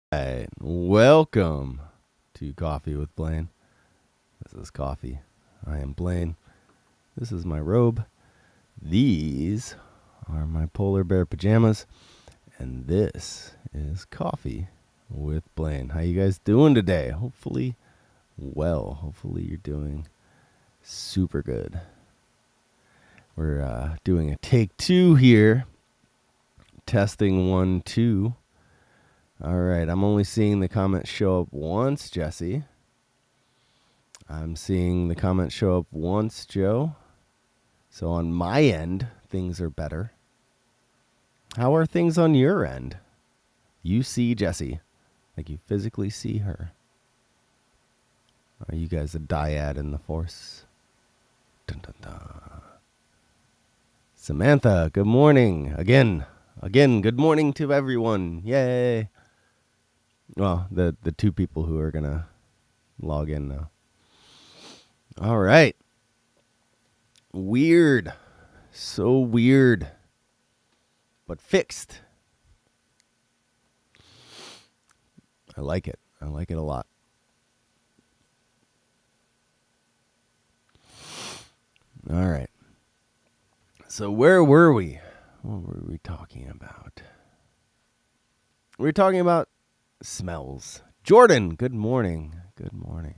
Right. Welcome to Coffee with Blaine. This is Coffee. I am Blaine. This is my robe. These are my polar bear pajamas. And this is Coffee with Blaine. How you guys doing today? Hopefully well. Hopefully you're doing super good. We're doing a take 2 here. Testing 1, 2. All right, I'm only seeing the comments show up once, Jesse. I'm seeing the comments show up once, Joe. So on my end, things are better. How are things on your end? You see Jesse, like you physically see her. Are you guys a dyad in the force? Dun, dun, dun. Samantha, good morning. Again, good morning to everyone. Yay. Well, the two people who are going to log in now. All right. Weird. So weird. But fixed. I like it. I like it a lot. All right. So where were we? What were we talking about? We were talking about smells. Jordan, good morning. Good morning.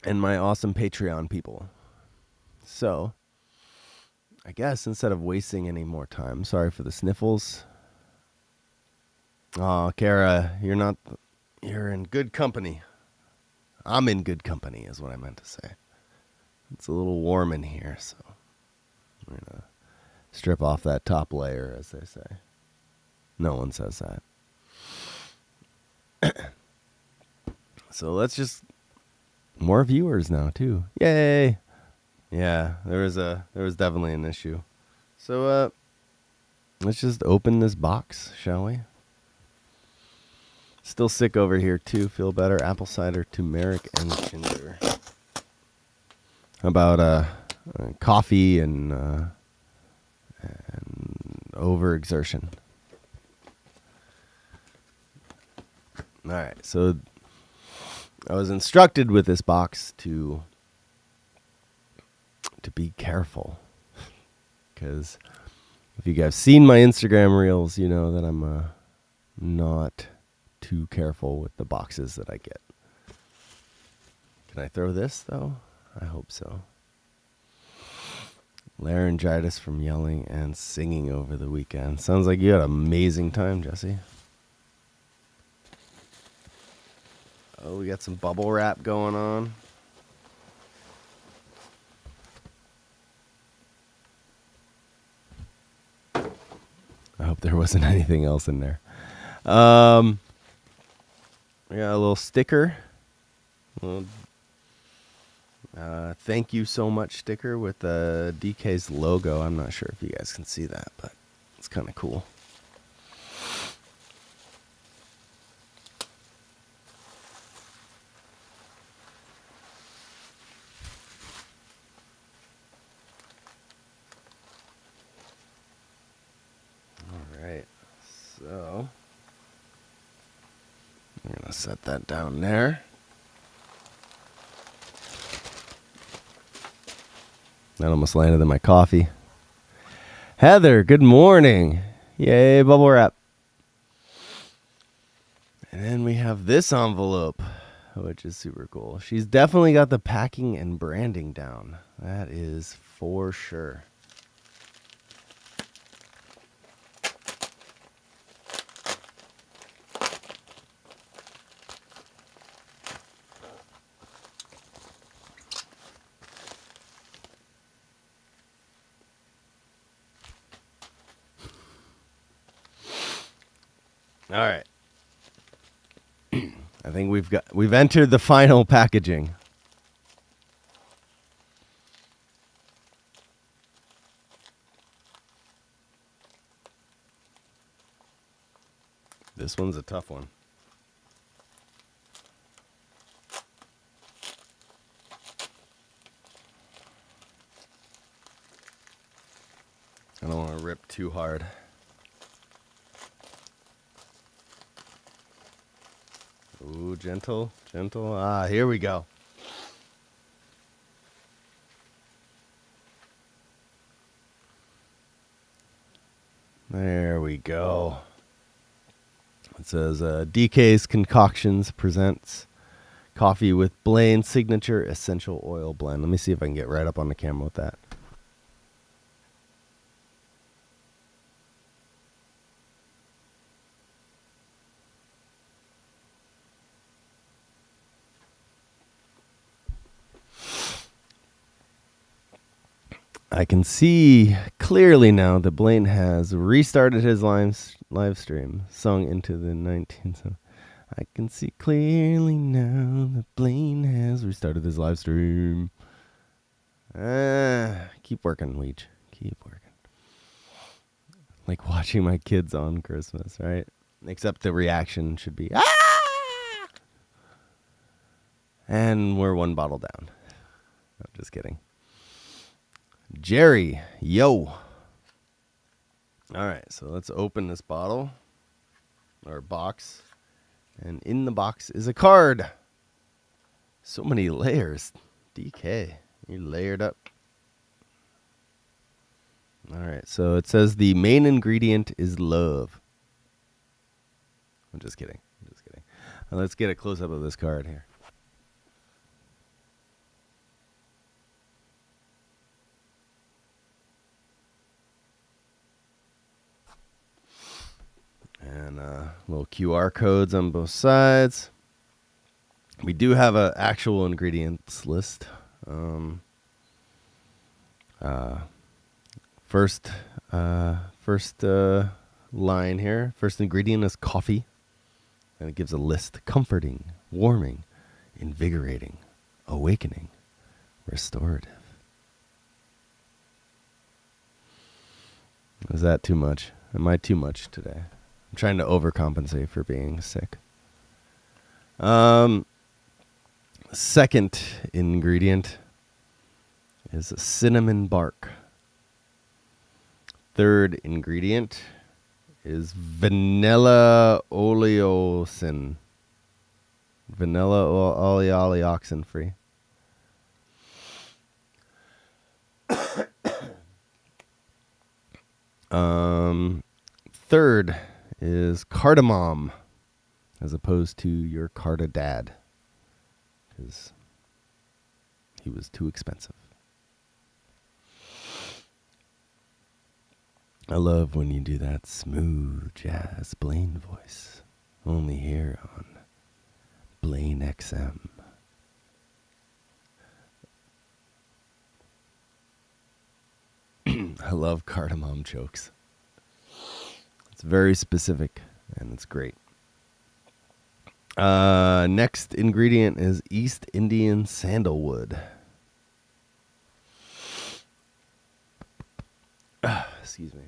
And my awesome Patreon people. So, I guess instead of wasting any more time, sorry for the sniffles. Oh, Kara, you're in good company. I'm in good company is what I meant to say. It's a little warm in here, so I'm going to strip off that top layer, as they say. No one says that. So let's just more viewers now too. Yay! Yeah, there was definitely an issue. So let's just open this box, shall we? Still sick over here too. Feel better. Apple cider, turmeric, and ginger. How about coffee and overexertion? All right, so I was instructed with this box to be careful, because if you guys seen my Instagram reels, you know that I'm not too careful with the boxes that I get. Can I throw this though? I hope so. Laryngitis from yelling and singing over the weekend. Sounds like you had an amazing time, Jesse. Oh, we got some bubble wrap going on. I hope there wasn't anything else in there. We got a little sticker. Thank you so much sticker with DK's logo. I'm not sure if you guys can see that, but it's kind of cool. All right, so I'm gonna set that down there. That almost landed in my coffee. Heather, good morning. Yay, bubble wrap. And then we have this envelope, which is super cool. She's definitely got the packing and branding down. That is for sure. All right. I think we've entered the final packaging. This one's a tough one. I don't want to rip too hard. Ooh, gentle. Ah, here we go. There we go. It says DK's Concoctions presents coffee with Blaine signature essential oil blend. Let me see if I can get right up on the camera with that. I can see clearly now that Blaine has restarted his live stream, sung into the 19th. I can see clearly now that Blaine has restarted his live stream. Keep working, Weech. Keep working. Like watching my kids on Christmas, right? Except the reaction should be, ah! And we're one bottle down. I'm just kidding. Jerry, yo. All right, so let's open this bottle or box. And in the box is a card. So many layers. DK, you layered up. All right, so it says the main ingredient is love. I'm just kidding. Let's get a close-up of this card here. And little QR codes on both sides. We do have an actual ingredients list. First line here. First ingredient is coffee. And it gives a list. Comforting, warming, invigorating, awakening, restorative. Is that too much? Am I too much today? I'm trying to overcompensate for being sick. Second ingredient is cinnamon bark. Third ingredient is vanilla oleosin. Vanilla oleoxin free. Third is cardamom, as opposed to your cardadad, because he was too expensive. I love when you do that smooth jazz Blaine voice, only here on Blaine XM. I love cardamom jokes. It's very specific, and it's great. Next ingredient is East Indian sandalwood. Excuse me.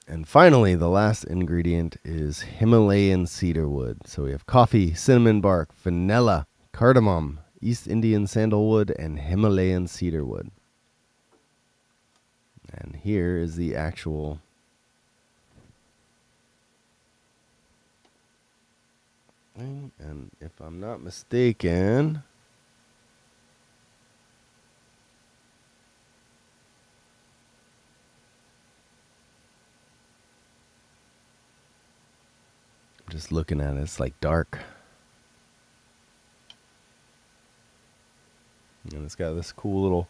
And finally, the last ingredient is Himalayan cedarwood. So we have coffee, cinnamon bark, vanilla, cardamom, East Indian sandalwood, and Himalayan cedarwood. And here is the actual thing. And if I'm not mistaken, I'm just looking at it. It's like dark. And it's got this cool little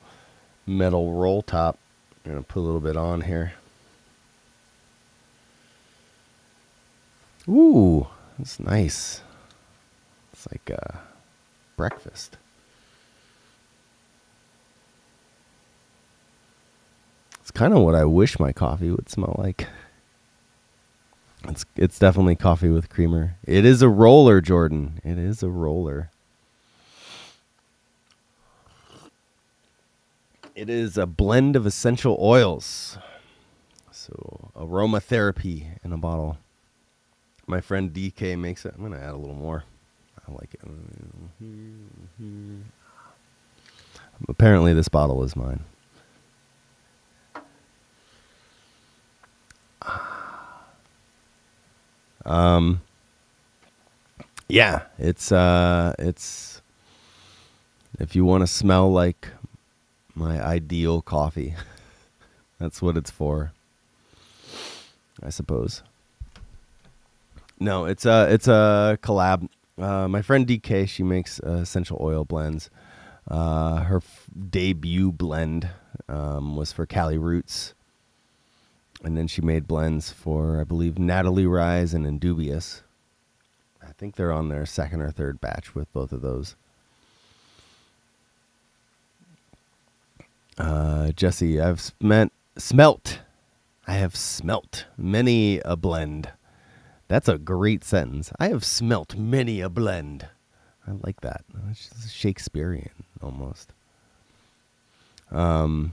metal roll top. I'm going to put a little bit on here. Ooh, that's nice. It's like breakfast. It's kind of what I wish my coffee would smell like. It's definitely coffee with creamer. It is a roller, Jordan. It is a roller. It is a blend of essential oils. So, aromatherapy in a bottle. My friend DK makes it. I'm going to add a little more. I like it. Apparently this bottle is mine. Yeah, it's if you want to smell like my ideal coffee, that's what it's for, I suppose. No, it's a collab. My friend DK, she makes essential oil blends. Her debut blend was for Cali Roots, and then she made blends for, I believe, Natalie Rise and Indubious. I think they're on their second or third batch with both of those. Jesse, I have smelt many a blend. That's a great sentence. I have smelt many a blend. I like that. It's just Shakespearean almost. And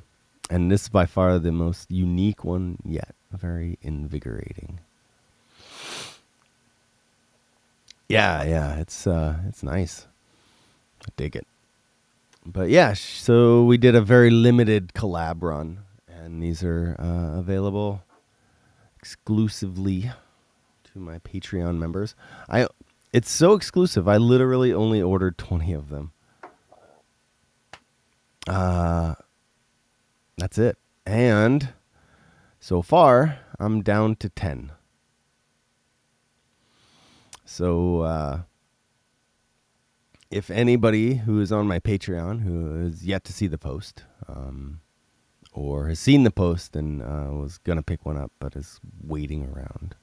this is by far the most unique one yet. Very invigorating. Yeah, it's nice. I dig it. But yeah, so we did a very limited collab run, and these are available exclusively to my Patreon members. It's so exclusive. I literally only ordered 20 of them. That's it. And so far, I'm down to 10. So if anybody who is on my Patreon who is yet to see the post, or has seen the post and was going to pick one up but is waiting around,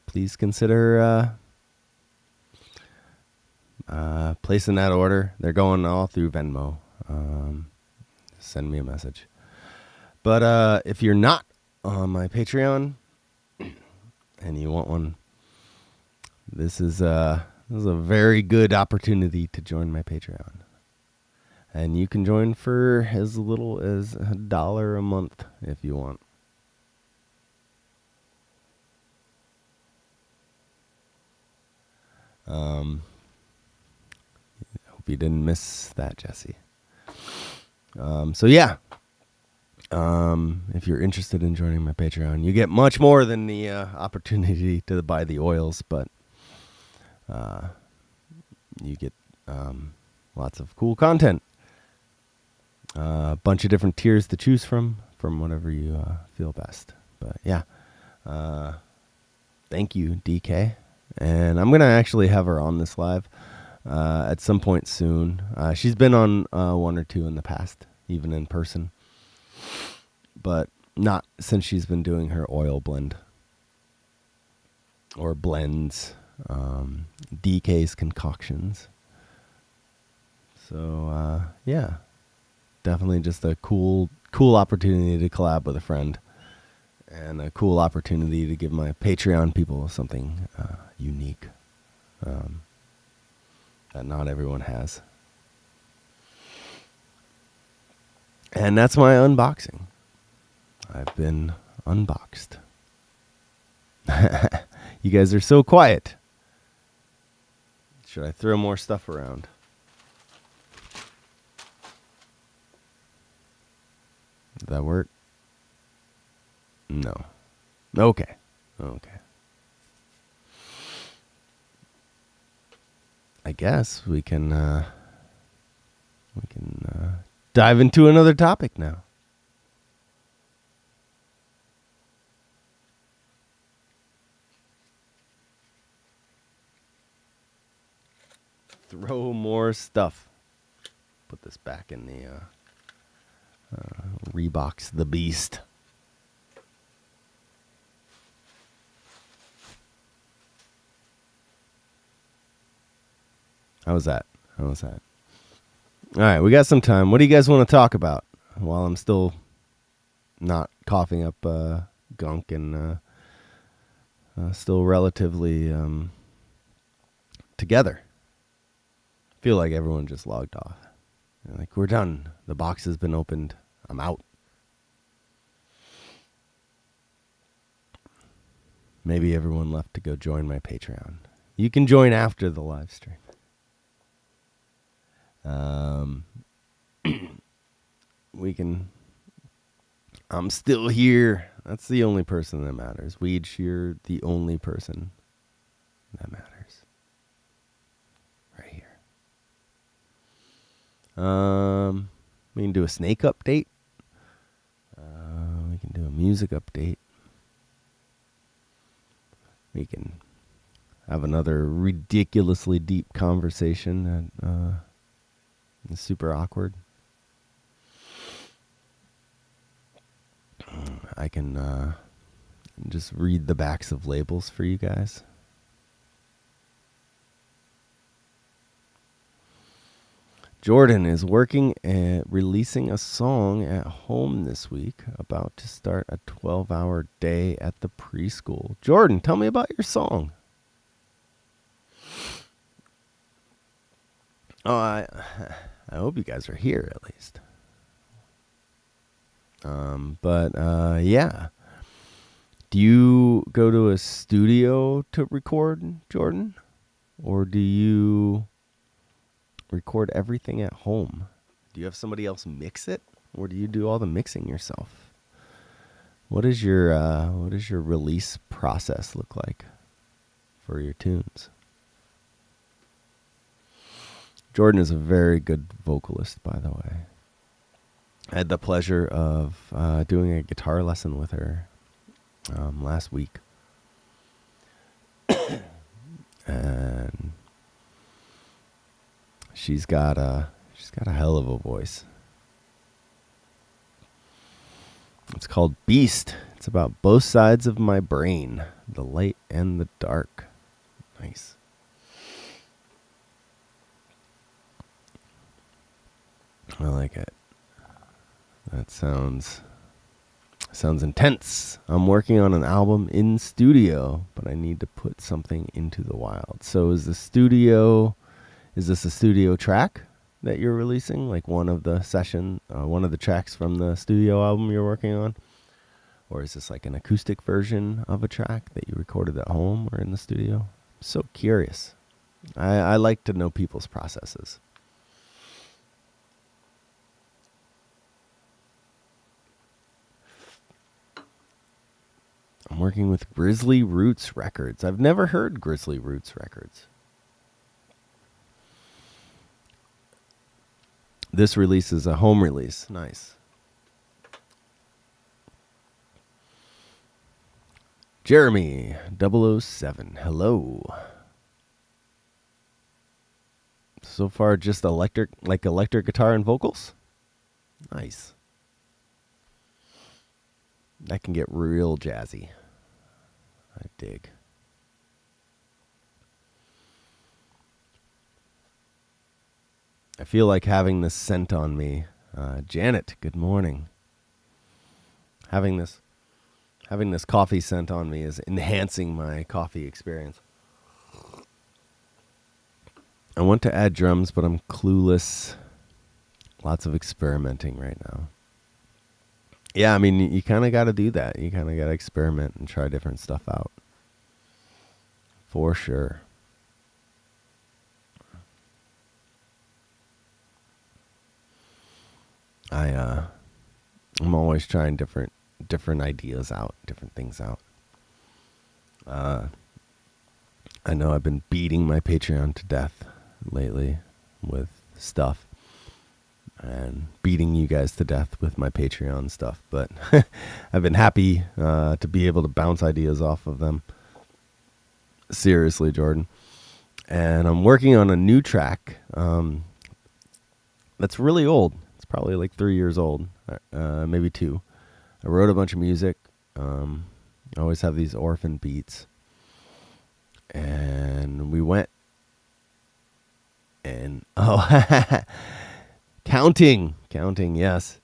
please consider placing that order. They're going all through Venmo. Send me a message. But if you're not on my Patreon and you want one, this is a very good opportunity to join my Patreon. And you can join for as little as $1 a month if you want. Hope you didn't miss that, Jesse. So yeah, if you're interested in joining my Patreon, you get much more than the opportunity to buy the oils, but you get lots of cool content. A bunch of different tiers to choose from whatever you feel best. But yeah, thank you, DK. And I'm going to actually have her on this live at some point soon. She's been on one or two in the past, even in person. But not since she's been doing her oil blend. Or blends. DK's concoctions. So, yeah. Definitely just a cool opportunity to collab with a friend. And a cool opportunity to give my Patreon people something unique that not everyone has. And that's my unboxing. I've been unboxed. You guys are so quiet. Should I throw more stuff around? Did that work? No. Okay. I guess we can dive into another topic now. Throw more stuff. Put this back in the Reeboks the Beast. How was that? All right, we got some time. What do you guys want to talk about while I'm still not coughing up gunk and still relatively together? I feel like everyone just logged off. They're like, we're done. The box has been opened. I'm out. Maybe everyone left to go join my Patreon. You can join after the live stream. We can. I'm still here. That's the only person that matters. Weege, you're the only person that matters. Right here. We can do a snake update. We can do a music update. We can have another ridiculously deep conversation that is super awkward. I can just read the backs of labels for you guys. Jordan is working at releasing a song at home this week, about to start a 12-hour day at the preschool. Jordan, tell me about your song. Oh, I hope you guys are here at least. Yeah. Do you go to a studio to record, Jordan? Or do you record everything at home? Do you have somebody else mix it? Or do you do all the mixing yourself? What is your release process look like for your tunes? Jordan is a very good vocalist, by the way. I had the pleasure of doing a guitar lesson with her last week. And she's got a hell of a voice. It's called Beast. It's about both sides of my brain, the light and the dark. Nice. I like it. That sounds intense. I'm working on an album in studio, but I need to put something into the wild. So is this a studio track that you're releasing? Like one of the tracks from the studio album you're working on? Or is this like an acoustic version of a track that you recorded at home or in the studio? I'm so curious. I like to know people's processes. I'm working with Grizzly Roots Records. I've never heard Grizzly Roots Records. This release is a home release. Nice. Jeremy 007. Hello. So far just electric guitar and vocals? Nice. That can get real jazzy. I dig. I feel like having this scent on me. Janet, good morning. Having this coffee scent on me is enhancing my coffee experience. I want to add drums, but I'm clueless. Lots of experimenting right now. Yeah, I mean, you kind of got to do that. You kind of got to experiment and try different stuff out. For sure. I'm always trying different ideas out, different things out. I know I've been beating my Patreon to death lately with stuff. And beating you guys to death with my Patreon stuff. But I've been happy to be able to bounce ideas off of them. Seriously, Jordan. And I'm working on a new track that's really old. It's probably like 3 years old, maybe 2. I wrote a bunch of music. I always have these orphan beats. And we went and... Oh, Counting, yes.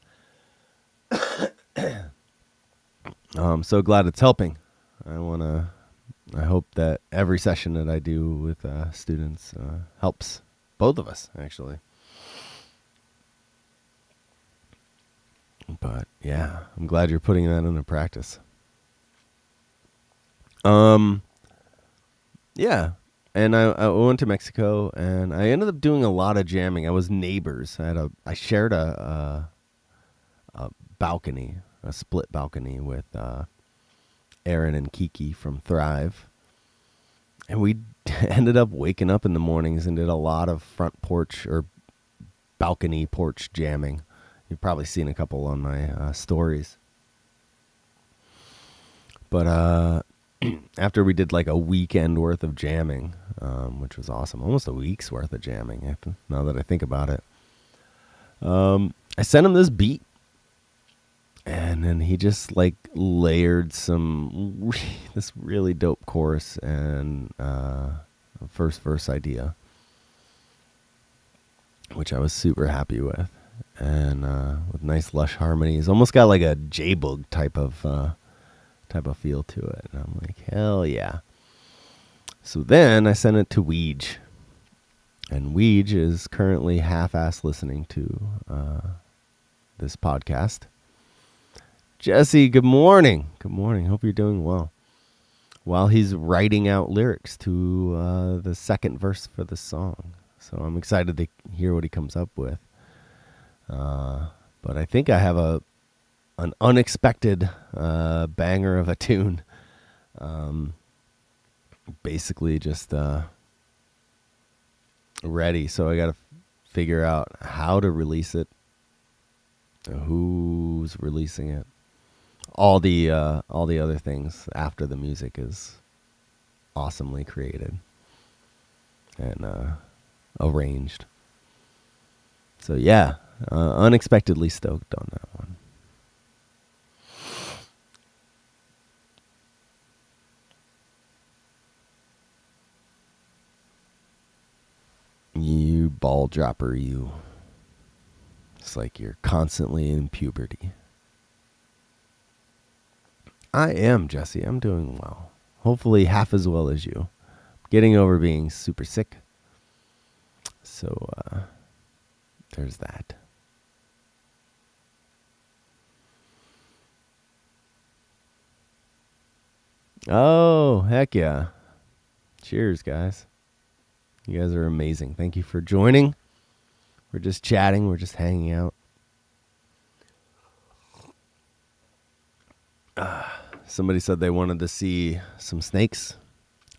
I'm so glad it's helping. I hope that every session that I do with students helps both of us, actually. But yeah, I'm glad you're putting that into practice. Yeah. And I went to Mexico, and I ended up doing a lot of jamming. I was neighbors. I shared a balcony, a split balcony with Aaron and Kiki from Thrive. And we ended up waking up in the mornings and did a lot of front porch or balcony porch jamming. You've probably seen a couple on my stories. But after we did like a weekend worth of jamming, which was awesome, almost a week's worth of jamming, now that I think about it, I sent him this beat. And then he just like layered this really dope chorus and first verse idea, which I was super happy with, and with nice lush harmonies. Almost got like a J-Bug type of feel to it. And I'm like, hell yeah! So then I sent it to Weege, and Weege is currently half-ass listening to this podcast. Jesse, good morning. Good morning. Hope you're doing well. While he's writing out lyrics to the second verse for the song. So I'm excited to hear what he comes up with. But I think I have an unexpected banger of a tune. Basically just ready. So I got to figure out how to release it. Who's releasing it. All the other things after the music is awesomely created and arranged. So yeah, unexpectedly stoked on that one. You ball dropper, you. It's like you're constantly in puberty. I am, Jesse. I'm doing well. Hopefully half as well as you. Getting over being super sick. So, there's that. Oh, heck yeah. Cheers, guys. You guys are amazing. Thank you for joining. We're just chatting. We're just hanging out. Somebody said they wanted to see some snakes,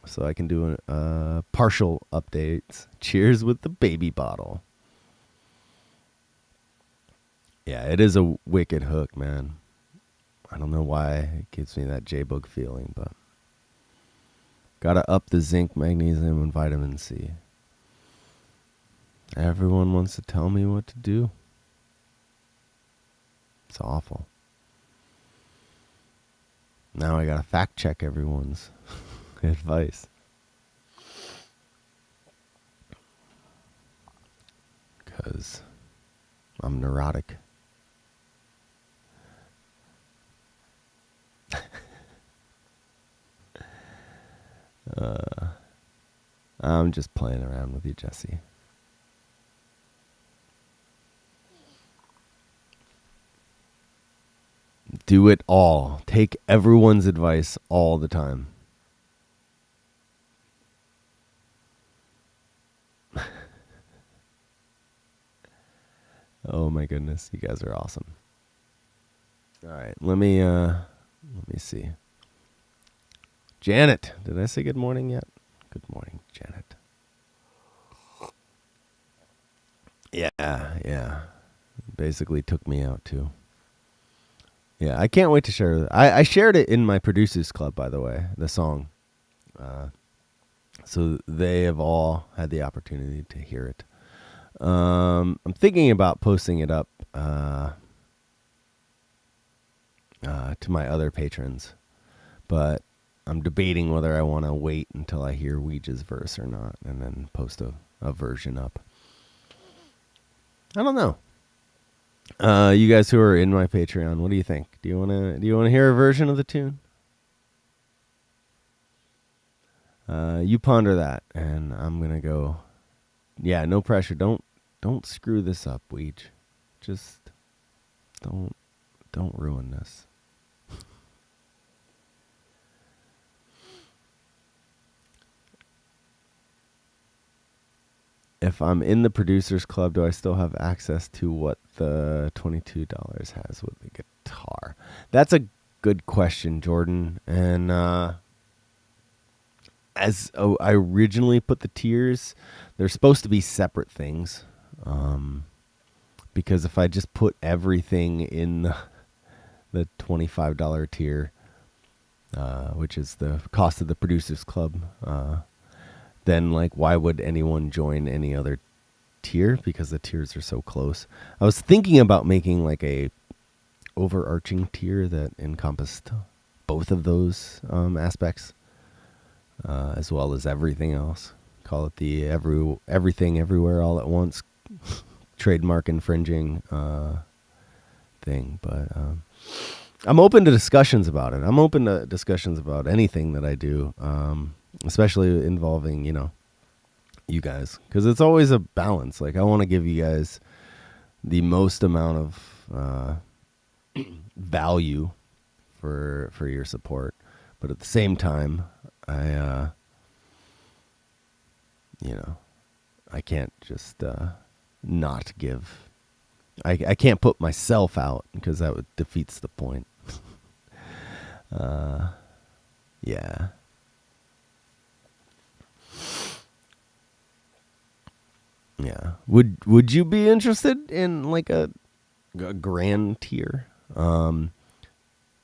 so I can do partial updates. Cheers with the baby bottle. Yeah, it is a wicked hook, man. I don't know why it gives me that J-Bug feeling, but gotta up the zinc, magnesium, and vitamin C. Everyone wants to tell me what to do. It's awful. Now I gotta fact check everyone's advice. Because I'm neurotic. I'm just playing around with you, Jesse. Do it all. Take everyone's advice all the time. Oh my goodness, you guys are awesome. All right, let me see. Janet, did I say good morning yet? Good morning, Janet. Yeah. Basically took me out too. Yeah, I can't wait to share it. I shared it in my producers club, by the way, the song. So they have all had the opportunity to hear it. I'm thinking about posting it up to my other patrons, but I'm debating whether I want to wait until I hear Ouija's verse or not, and then post a version up. I don't know. You guys who are in my Patreon, what do you think? Do you wanna hear a version of the tune? You ponder that, and I'm gonna go. Yeah, no pressure. Don't screw this up, Weege. Just don't ruin this. if I'm in the producers club, do I still have access to what the $22 has with the guitar? That's a good question, Jordan. And I originally put the tiers, they're supposed to be separate things. Because if I just put everything in the $25 tier, which is the cost of the producers club, then like why would anyone join any other tier? Because the tiers are so close. I was thinking about making like a overarching tier that encompassed both of those aspects, as well as everything else. Call it the everything everywhere all at once trademark infringing thing. But I'm open to discussions about it. I'm open to discussions about anything that I do, especially involving, you guys, because it's always a balance. Like I want to give you guys the most amount of value for your support, but at the same time, I can't just not give. I can't put myself out because that defeats the point. Yeah. Yeah. Would you be interested in like a grand tier?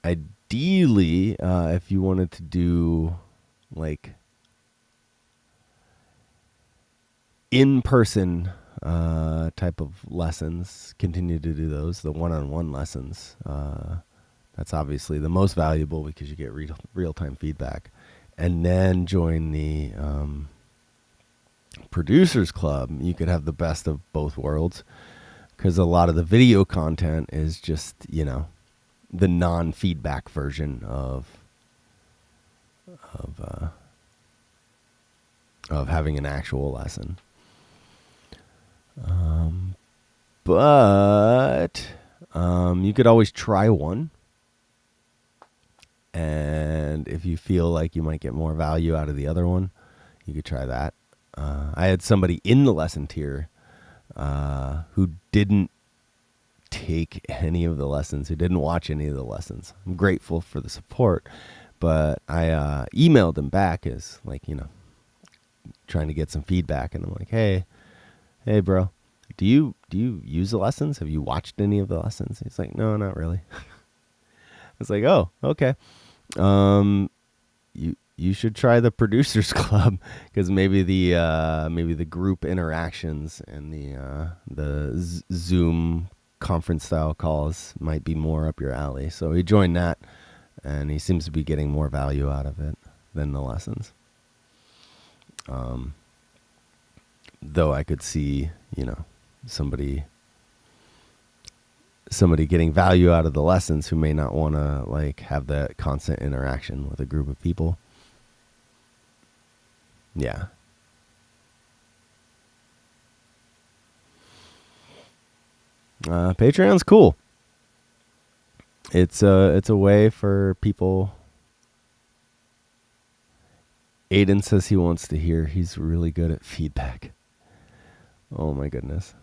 Ideally, if you wanted to do like in-person type of lessons, continue to do those, the one-on-one lessons. That's obviously the most valuable because you get real-time feedback. And then join the Producers Club. You could have the best of both worlds because a lot of the video content is just, the non-feedback version of having an actual lesson. But you could always try one. And if you feel like you might get more value out of the other one, you could try that. I had somebody in the lesson tier who didn't take any of the lessons, who didn't watch any of the lessons. I'm grateful for the support, but I emailed him back as like, trying to get some feedback. And I'm like, hey, bro, do you use the lessons? Have you watched any of the lessons? He's like, no, not really. I was like, oh, okay. You should try the Producers Club because maybe the group interactions and the Zoom conference style calls might be more up your alley. So he joined that, and he seems to be getting more value out of it than the lessons. Though I could see, somebody getting value out of the lessons who may not want to like have that constant interaction with a group of people. Yeah. Patreon's cool. It's a way for people. Aiden says he wants to hear he's really good at feedback. Oh my goodness.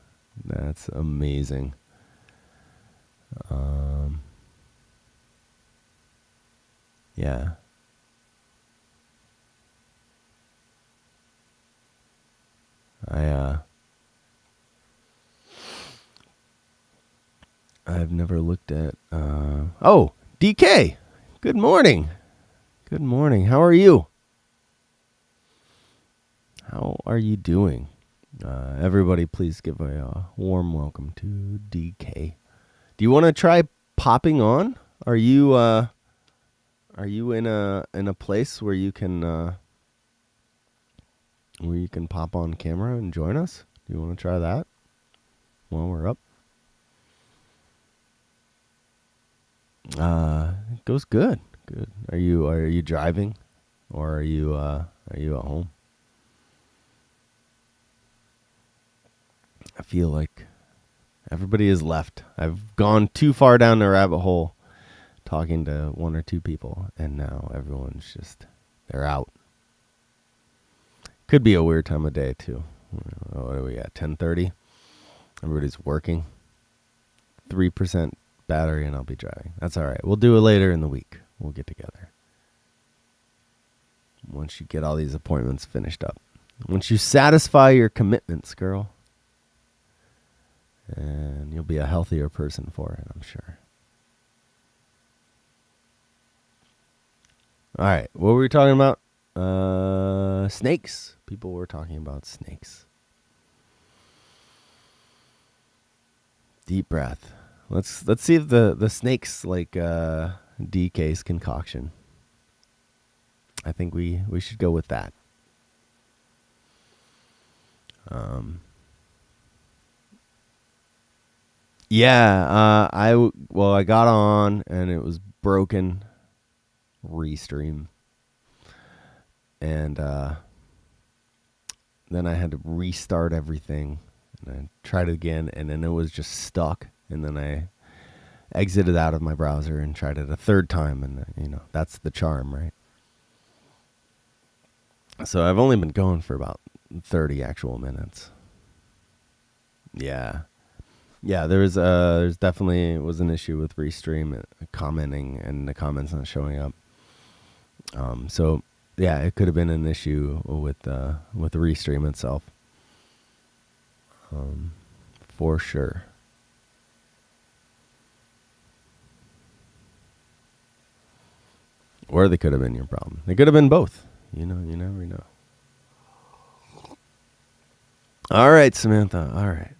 That's amazing. Yeah. I've never looked at DK. Good morning. Good morning. How are you? How are you doing? Everybody please give a warm welcome to DK. Do you want to try popping on? Are you in a place where you can pop on camera and join us? Do you want to try that while we're up? It goes good. Good. Are you driving, or are you at home? I feel like everybody is left. I've gone too far down the rabbit hole talking to one or two people, and now everyone's just, they're out. Could be a weird time of day too. What are we at? 10:30. Everybody's working. 3% battery, and I'll be driving. That's all right. We'll do it later in the week. We'll get together. Once you get all these appointments finished up. Once you satisfy your commitments, girl. And you'll be a healthier person for it, I'm sure. All right. What were we talking about? Snakes. People were talking about snakes. Deep breath. Let's see if the snakes like DK's concoction. I think we should go with that. Yeah, I got on and it was broken. Restream. And then I had to restart everything. And I tried it again, and then it was just stuck. And then I exited out of my browser and tried it a third time. And, that's the charm, right? So I've only been going for about 30 actual minutes. Yeah. Yeah, there's definitely was an issue with Restream commenting and the comments not showing up. So yeah, it could have been an issue with the Restream itself. For sure. Or they could have been your problem. They could have been both. You never know. All right, Samantha. All right.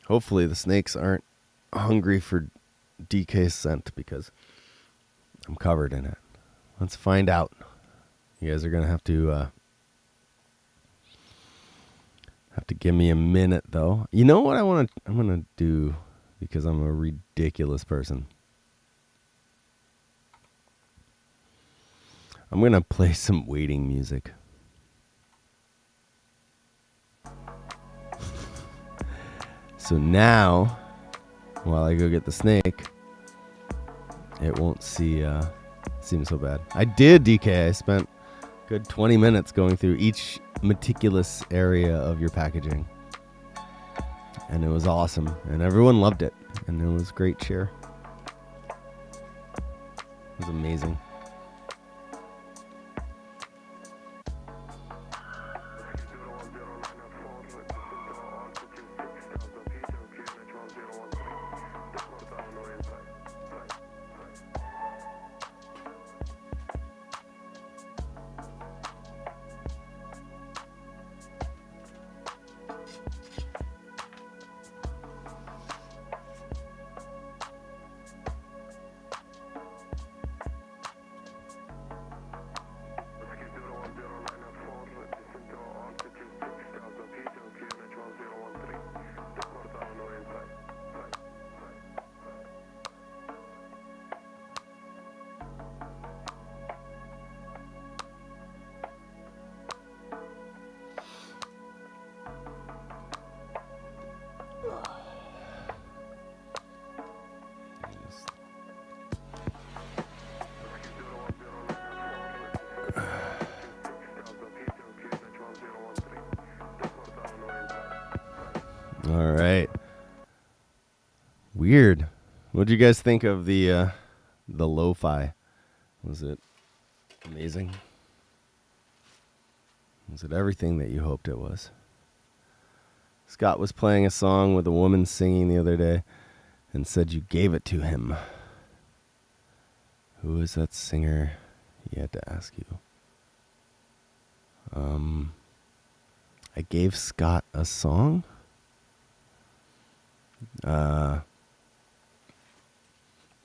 Hopefully the snakes aren't hungry for DK scent because I'm covered in it. Let's find out. You guys are going to have to give me a minute though. You know what I'm going to do because I'm a ridiculous person. I'm going to play some waiting music. So now, while I go get the snake, it won't seem so bad. I did, DK. I spent a good 20 minutes going through each meticulous area of your packaging. And it was awesome. And everyone loved it. And it was great cheer. It was amazing. All right. Weird. What did you guys think of the lo-fi? Was it amazing? Was it everything that you hoped it was? Scott was playing a song with a woman singing the other day and said you gave it to him. Who is that singer? He had to ask you. I gave Scott a song?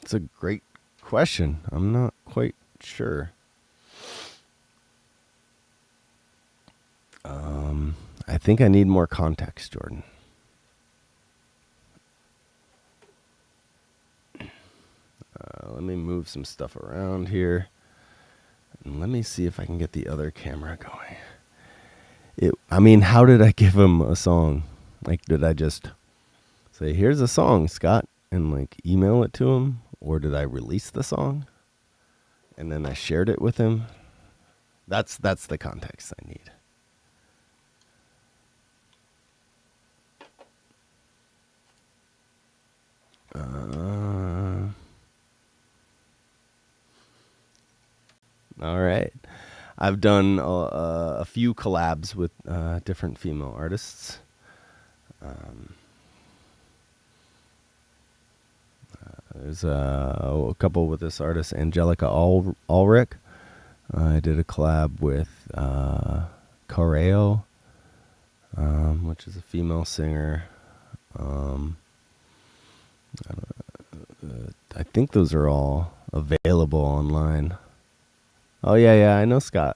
It's a great question. I'm not quite sure. I think I need more context, Jordan. Let me move some stuff around here. And let me see if I can get the other camera going. How did I give him a song? Like, did I just say, here's a song, Scott, and email it to him? Or did I release the song and then I shared it with him? That's the context I need. All right. I've done a few collabs with different female artists. There's a couple with this artist, Angelica Ulrich. I did a collab with Correo, which is a female singer. I think those are all available online. Oh yeah, I know Scott.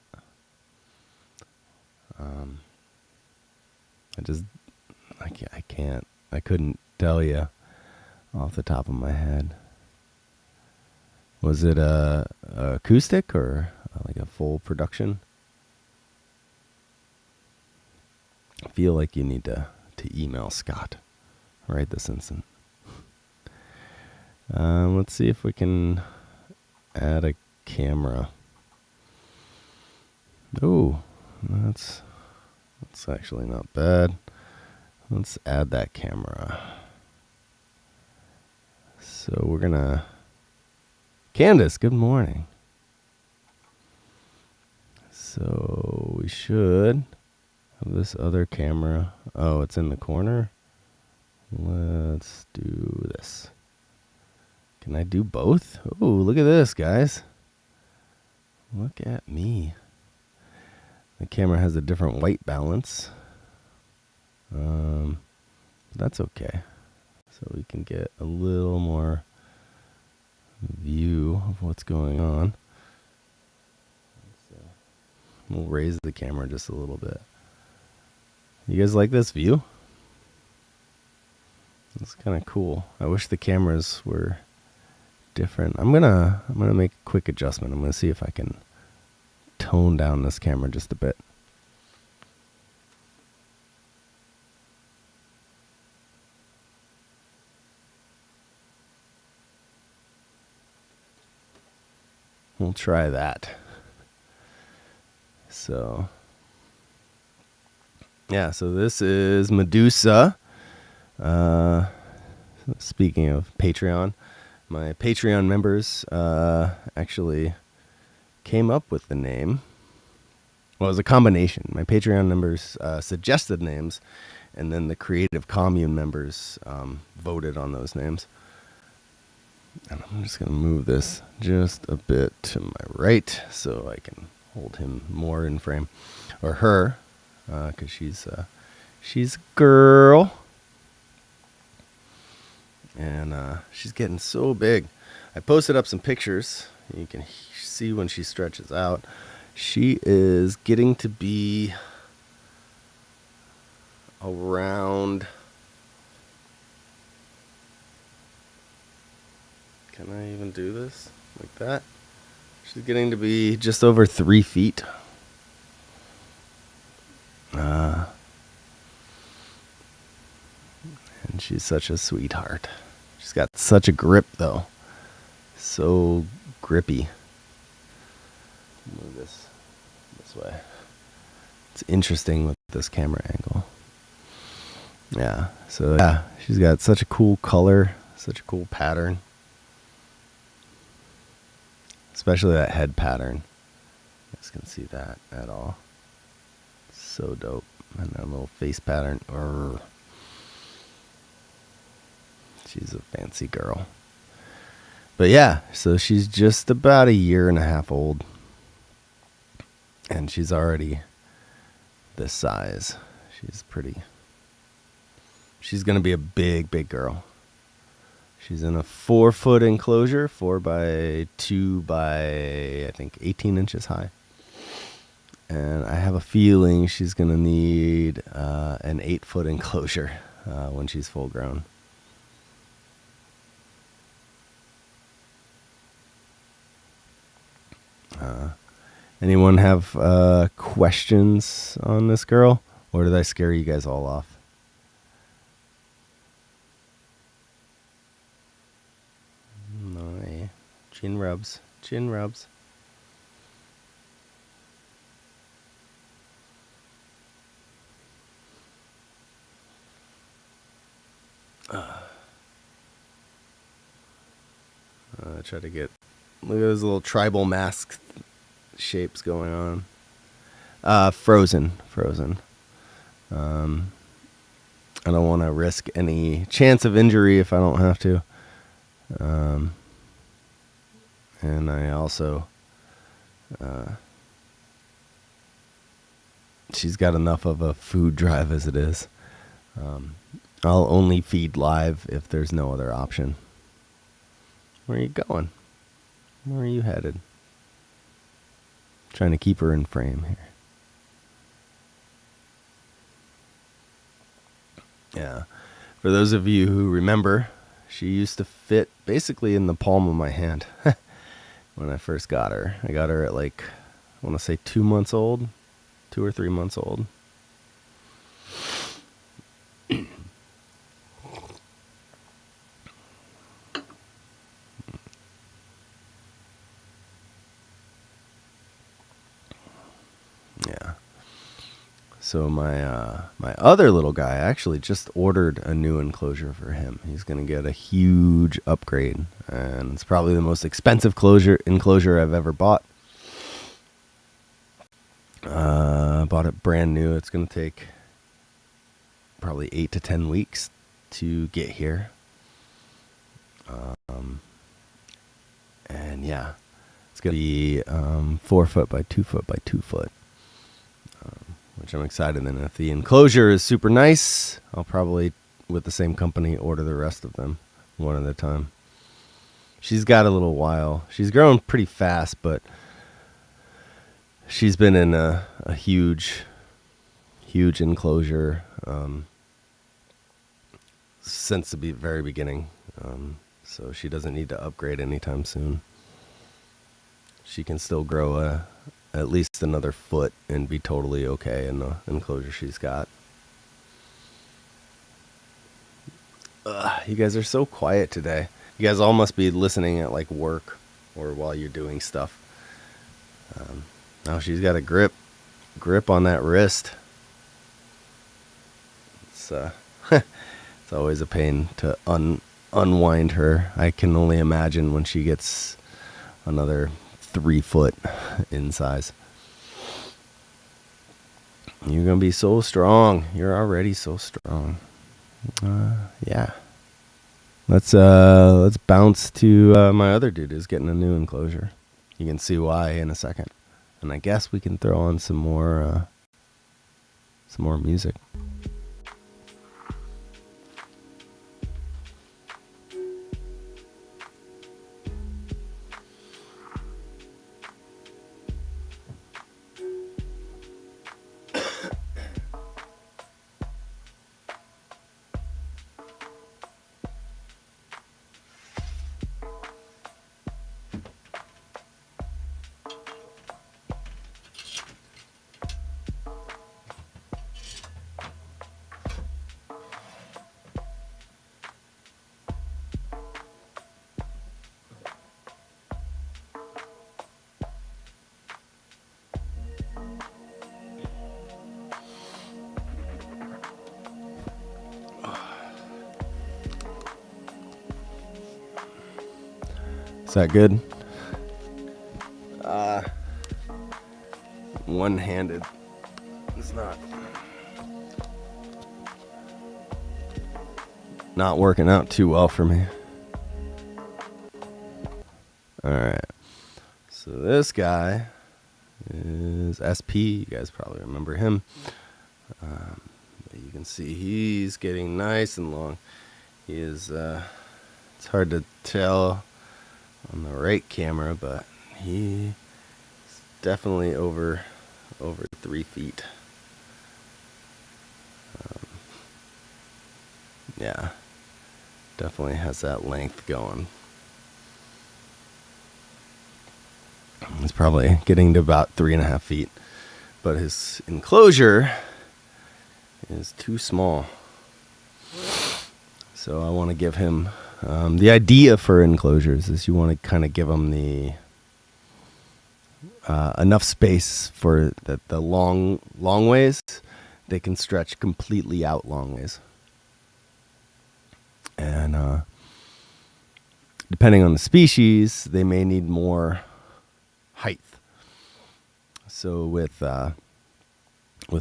I couldn't tell you off the top of my head. Was it a acoustic or like a full production? I feel like you need to email Scott right this instant. Let's see if we can add a camera. Oh, that's actually not bad. Let's add that camera. So we're gonna... Candace, good morning. So we should have this other camera. Oh, it's in the corner. Let's do this. Can I do both? Oh, look at this, guys. Look at me. The camera has a different white balance. That's okay. So we can get a little more view of what's going on. We'll raise the camera just a little bit. You guys like this view? It's kind of cool. I wish the cameras were different. I'm gonna make a quick adjustment. I'm gonna see if I can tone down this camera just a bit. We'll try that. So, yeah, so this is Medusa. Speaking of Patreon, my Patreon members actually came up with the name. Well, it was a combination. My Patreon members suggested names, and then the Creative Commune members voted on those names. And I'm just going to move this just a bit to my right so I can hold him more in frame. Or her, because she's a girl. And she's getting so big. I posted up some pictures. You can see when she stretches out. She is getting to be around... Can I even do this like that? She's getting to be just over 3 feet. And she's such a sweetheart. She's got such a grip, though. So grippy. Move this way. It's interesting with this camera angle. Yeah. So yeah, she's got such a cool color, such a cool pattern. Especially that head pattern. You guys can see that at all. So dope. And that little face pattern. She's a fancy girl. But yeah, so she's just about 1.5 years old. And she's already this size. She's pretty. She's going to be a big, big girl. She's in a 4-foot enclosure, 4 by 2 by, I think, 18 inches high. And I have a feeling she's going to need an 8-foot enclosure when she's full grown. Anyone have questions on this girl? Or did I scare you guys all off? No, chin rubs. Chin rubs. Try to get, look at those little tribal mask shapes going on. Frozen. I don't want to risk any chance of injury if I don't have to. And I also, she's got enough of a food drive as it is. I'll only feed live if there's no other option. Where are you going? Where are you headed? Trying to keep her in frame here. Yeah. For those of you who remember, she used to fit basically in the palm of my hand when I first got her. I got her at like, I want to say 2 months old, 2 or 3 months old. Yeah. So my other little guy, I actually just ordered a new enclosure for him. He's going to get a huge upgrade, and it's probably the most expensive enclosure I've ever bought. Bought it brand new. It's going to take probably 8 to 10 weeks to get here. And yeah, it's going to be 4 foot by 2 foot by 2 foot. Which I'm excited. And if the enclosure is super nice, I'll probably, with the same company, order the rest of them one at a time. She's got a little while. She's grown pretty fast, but she's been in a huge enclosure since the very beginning. So she doesn't need to upgrade anytime soon. She can still grow at least another foot and be totally okay in the enclosure she's got. You guys are so quiet today. You guys all must be listening at like work or while you're doing stuff. Now she's got a grip on that wrist. It's it's always a pain to unwind her. I can only imagine when she gets another 3 foot in size. You're gonna be so strong. You're already so strong. Yeah. Let's bounce to my other dude who's getting a new enclosure. You can see why in a second. And I guess we can throw on some more music. Is that good? One-handed. It's not working out too well for me. All right. So this guy is SP. You guys probably remember him. You can see he's getting nice and long. He is. It's hard to tell on the right camera, but he's definitely over 3 feet. Yeah, definitely has that length going. He's probably getting to about 3.5 feet, but his enclosure is too small. So I want to give him the idea for enclosures is you want to kind of give them the enough space for the long ways. They can stretch completely out long ways. And depending on the species, they may need more height. So with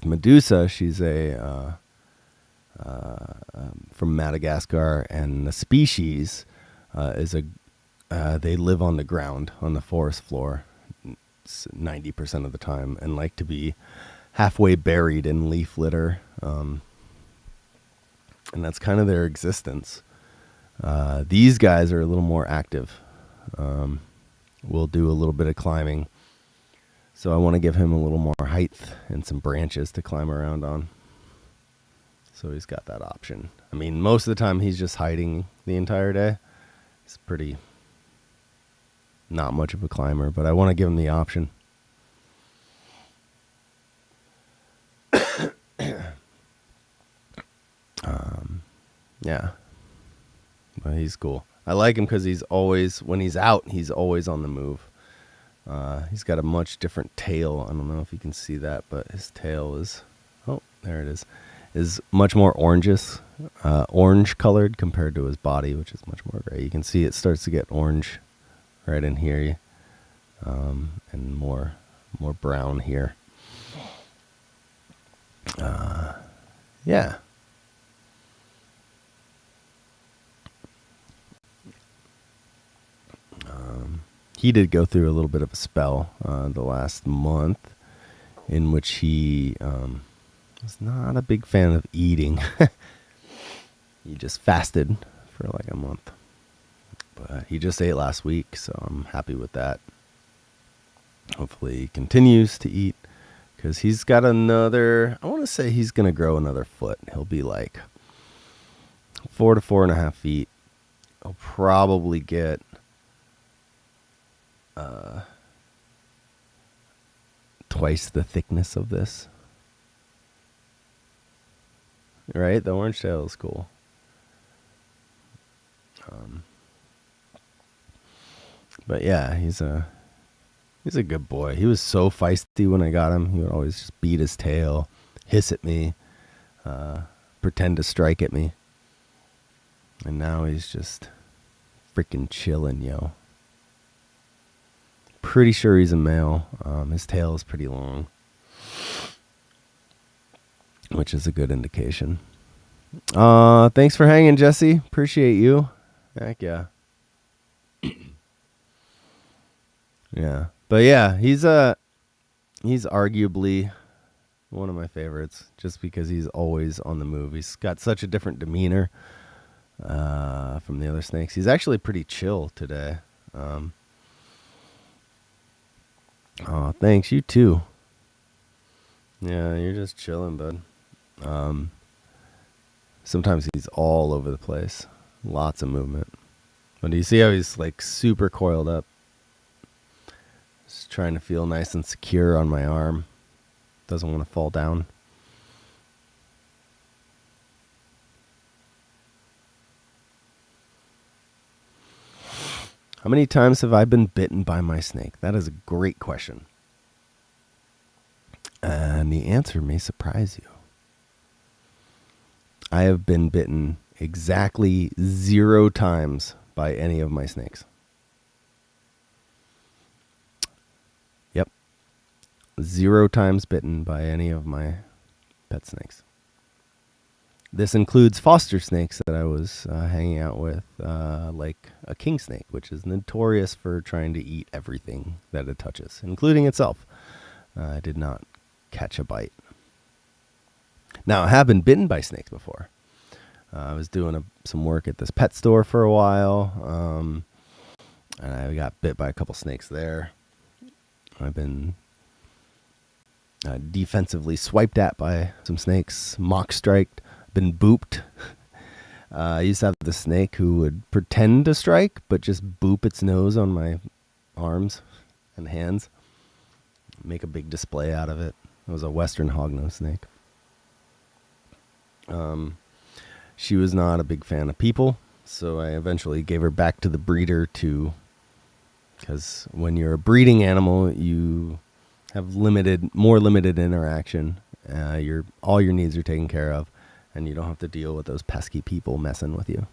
Medusa, she's from Madagascar, and the species is they live on the ground, on the forest floor, 90% of the time, and like to be halfway buried in leaf litter, and that's kind of their existence. These guys are a little more active. We'll do a little bit of climbing, so I want to give him a little more height and some branches to climb around on. So he's got that option. I mean, most of the time he's just hiding the entire day. He's pretty not much of a climber, but I want to give him the option. Yeah. But he's cool. I like him because he's always, when he's out, he's always on the move. He's got a much different tail. I don't know if you can see that, but his tail is, oh, there it is much more orange colored compared to his body, which is much more gray. You can see it starts to get orange right in here, and more brown here. Yeah. He did go through a little bit of a spell the last month in which he was not a big fan of eating. He just fasted for like a month. But he just ate last week, so I'm happy with that. Hopefully he continues to eat, because he's got another, I want to say he's going to grow another foot. He'll be like 4 to 4.5 feet. He'll probably get twice the thickness of this. Right? The orange tail is cool. But yeah, he's a good boy. He was so feisty when I got him. He would always just beat his tail, hiss at me, pretend to strike at me. And now he's just freaking chilling, yo. Pretty sure he's a male. His tail is pretty long, which is a good indication. Thanks for hanging, Jesse. Appreciate you. Heck yeah. Yeah. But yeah, he's arguably one of my favorites, just because he's always on the move. He's got such a different demeanor from the other snakes. He's actually pretty chill today. Oh, thanks. You too. Yeah, you're just chilling, bud. Sometimes he's all over the place. Lots of movement. But do you see how he's like super coiled up? Just trying to feel nice and secure on my arm. Doesn't want to fall down. How many times have I been bitten by my snake? That is a great question. And the answer may surprise you. I have been bitten exactly 0 times by any of my snakes. Yep. 0 times bitten by any of my pet snakes. This includes foster snakes that I was hanging out with, like a king snake, which is notorious for trying to eat everything that it touches, including itself. I did not catch a bite. Now, I have been bitten by snakes before. I was doing some work at this pet store for a while, and I got bit by a couple snakes there. I've been defensively swiped at by some snakes, mock striked, been booped. I used to have the snake who would pretend to strike, but just boop its nose on my arms and hands. Make a big display out of it. It was a western hognose snake. She was not a big fan of people, so I eventually gave her back to the breeder because when you're a breeding animal, you have more limited interaction. All your needs are taken care of, and you don't have to deal with those pesky people messing with you.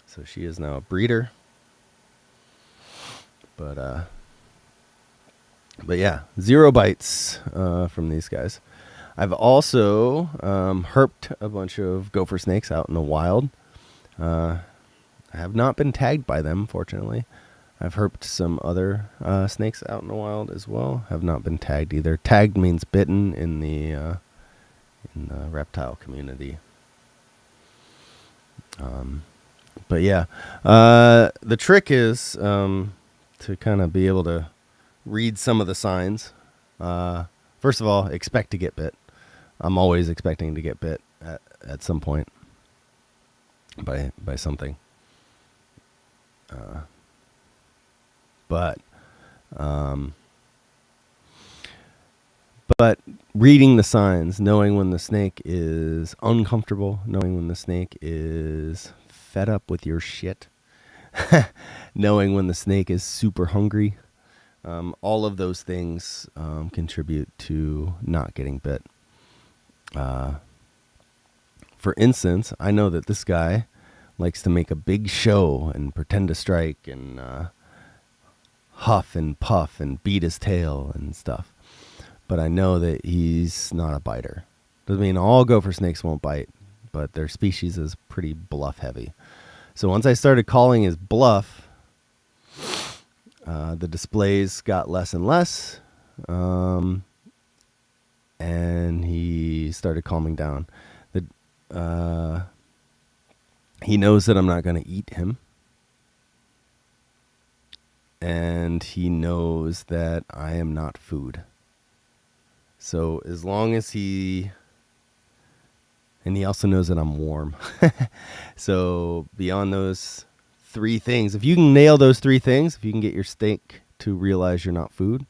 So she is now a breeder. But yeah, 0 bites from these guys. I've also herped a bunch of gopher snakes out in the wild. I have not been tagged by them, fortunately. I've herped some other snakes out in the wild as well. Have not been tagged either. Tagged means bitten in the reptile community. But yeah, the trick is to kind of be able to read some of the signs. First of all, expect to get bit. I'm always expecting to get bit at some point by something. But reading the signs, knowing when the snake is uncomfortable, knowing when the snake is fed up with your shit, knowing when the snake is super hungry, all of those things contribute to not getting bit. For instance, I know that this guy likes to make a big show and pretend to strike and huff and puff and beat his tail and stuff. But I know that he's not a biter. Doesn't mean all gopher snakes won't bite, but their species is pretty bluff heavy. So once I started calling his bluff, the displays got less and less, and he started calming down. He knows that I'm not going to eat him, and he knows that I am not food. So as long as and he also knows that I'm warm. So beyond those 3 things, if you can nail those 3 things, if you can get your snake to realize you're not food,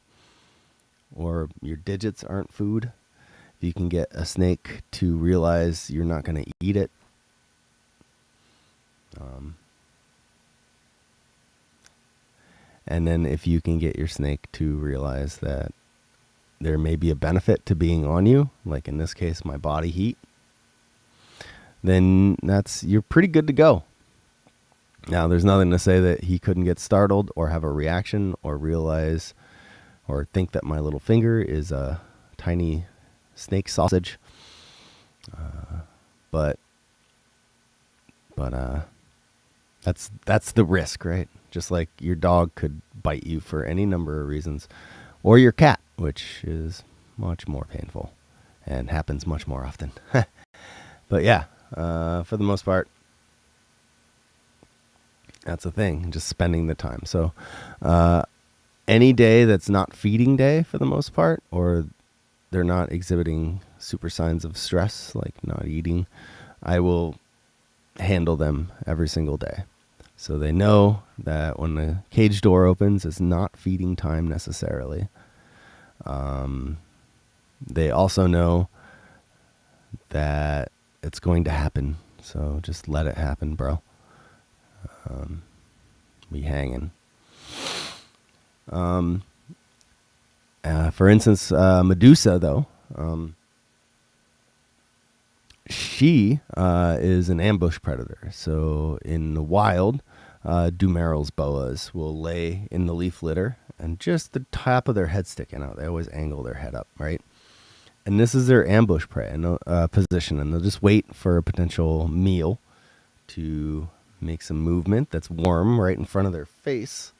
or your digits aren't food, if you can get a snake to realize you're not going to eat it, and then if you can get your snake to realize that there may be a benefit to being on you, like in this case, my body heat, then you're pretty good to go. Now, there's nothing to say that he couldn't get startled or have a reaction or realize or think that my little finger is a tiny snake sausage. But that's the risk, right? Just like your dog could bite you for any number of reasons, or your cat, which is much more painful and happens much more often. But yeah, for the most part, that's the thing, just spending the time. So any day that's not feeding day for the most part, or they're not exhibiting super signs of stress, like not eating, I will handle them every single day. So they know that when the cage door opens, it's not feeding time necessarily. They also know that it's going to happen. So just let it happen, bro. Be hanging. For instance, Medusa, though, she is an ambush predator. So in the wild, Dumerril's boas will lay in the leaf litter and just the top of their head sticking out. They always angle their head up, right? And this is their ambush position, and they'll just wait for a potential meal to make some movement that's warm right in front of their face,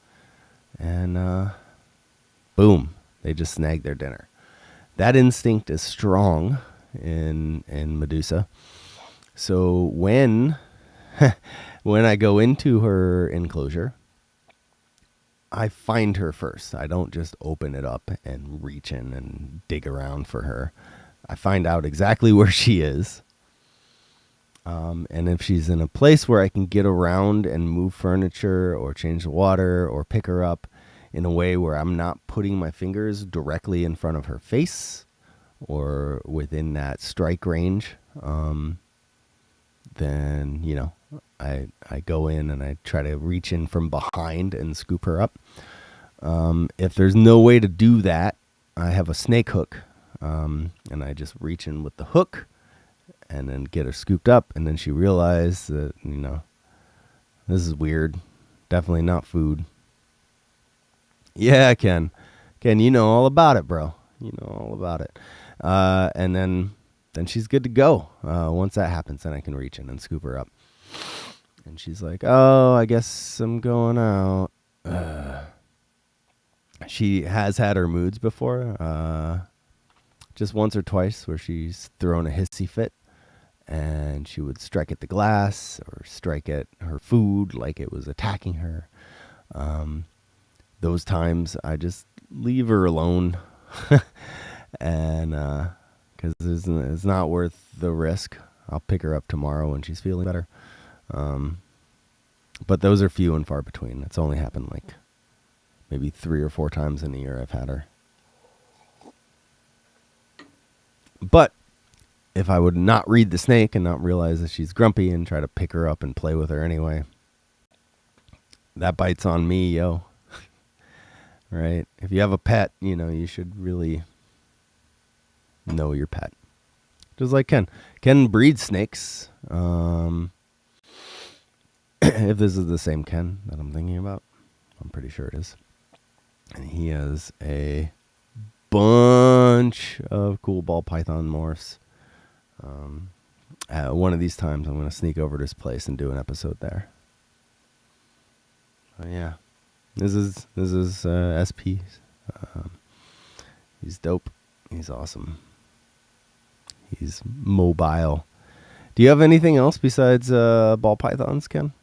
and boom, they just snag their dinner. That instinct is strong in Medusa. So when I go into her enclosure, I find her first. I don't just open it up and reach in and dig around for her. I find out exactly where she is. And if she's in a place where I can get around and move furniture or change the water or pick her up in a way where I'm not putting my fingers directly in front of her face or within that strike range, then, I go in and I try to reach in from behind and scoop her up. If there's no way to do that, I have a snake hook, and I just reach in with the hook and then get her scooped up, and then she realized that, this is weird. Definitely not food. Yeah, Ken. Ken, you know all about it, bro. You know all about it. And then she's good to go. Once that happens, then I can reach in and scoop her up. And she's like, "Oh, I guess I'm going out." She has had her moods before, just once or twice, where she's thrown a hissy fit, and she would strike at the glass or strike at her food like it was attacking her. Those times, I just leave her alone, and because it's not worth the risk. I'll pick her up tomorrow when she's feeling better. But those are few and far between. It's only happened like maybe 3 or 4 times in a year I've had her. But if I would not read the snake and not realize that she's grumpy and try to pick her up and play with her anyway, that bites on me, yo. Right? If you have a pet, you should really know your pet. Just like Ken. Ken breeds snakes. If this is the same Ken that I'm thinking about, I'm pretty sure it is. And he has a bunch of cool ball python morphs. One of these times, I'm going to sneak over to his place and do an episode there. Yeah, this is SP. He's dope. He's awesome. He's mobile. Do you have anything else besides ball pythons, Ken?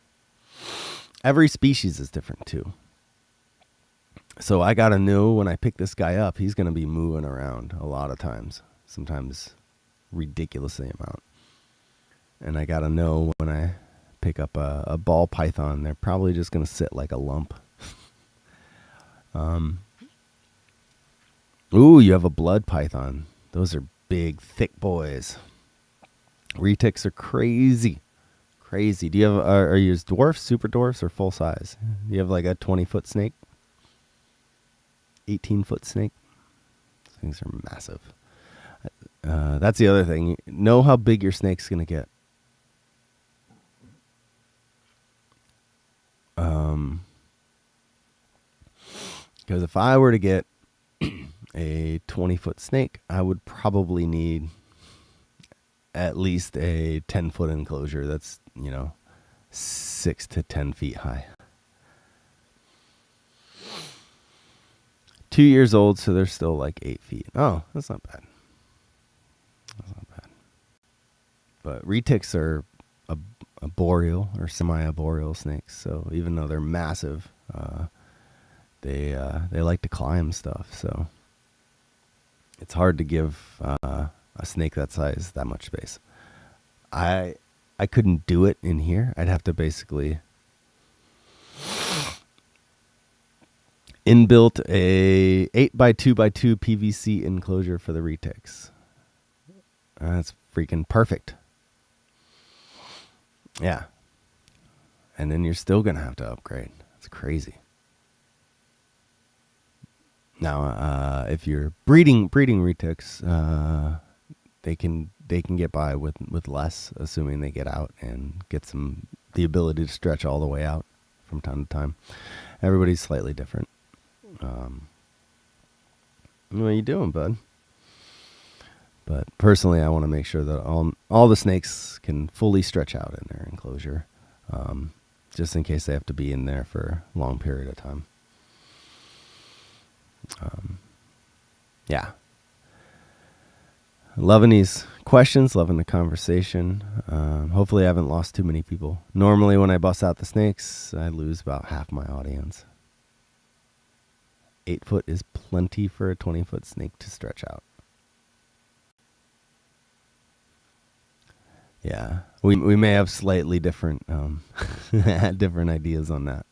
Every species is different too. So I gotta know when I pick this guy up, he's gonna be moving around a lot of times. Sometimes ridiculously amount. And I gotta know when I pick up a ball python, they're probably just gonna sit like a lump. Ooh, you have a blood python. Those are big, thick boys. Retics are crazy. Crazy. Do you have, are yours dwarfs, super dwarfs, or full size? Do you have like a 20-foot snake? 18-foot snake? These things are massive. That's the other thing. Know how big your snake's going to get. Because if I were to get a 20-foot snake, I would probably need at least a 10-foot enclosure that's, 6 to 10 feet high. 2 years old, so they're still like 8 feet. Oh, that's not bad. That's not bad. But retics are a boreal or semi-arboreal snakes, so even though they're massive, they like to climb stuff. So it's hard to give a snake that size that much space. I couldn't do it in here. I'd have to basically inbuilt a 8x2x2 PVC enclosure for the retics. That's freaking perfect. Yeah. And then you're still going to have to upgrade. It's crazy. Now, if you're breeding retics, they can get by with less, assuming they get out and get the ability to stretch all the way out from time to time. Everybody's slightly different. What are you doing, bud? But personally, I want to make sure that all the snakes can fully stretch out in their enclosure, just in case they have to be in there for a long period of time. Yeah. Loving these questions, loving the conversation. Hopefully I haven't lost too many people. Normally when I bust out the snakes, I lose about half my audience. 8 foot is plenty for a 20-foot snake to stretch out. Yeah, we may have slightly different different ideas on that,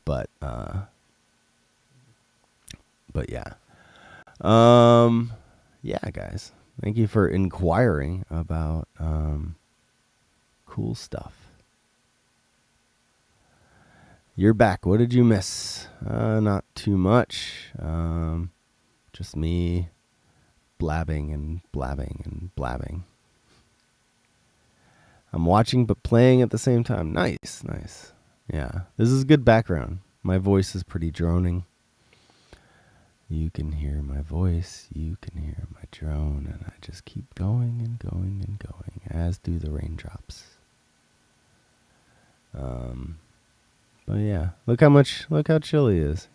but yeah, yeah, guys. Thank you for inquiring about cool stuff. You're back. What did you miss? Not too much. Just me blabbing and blabbing and blabbing. I'm watching but playing at the same time. Nice, nice. Yeah, this is good background. My voice is pretty droning. You can hear my voice, you can hear my drone, and I just keep going and going and going, as do the raindrops. But yeah, look how chill he is.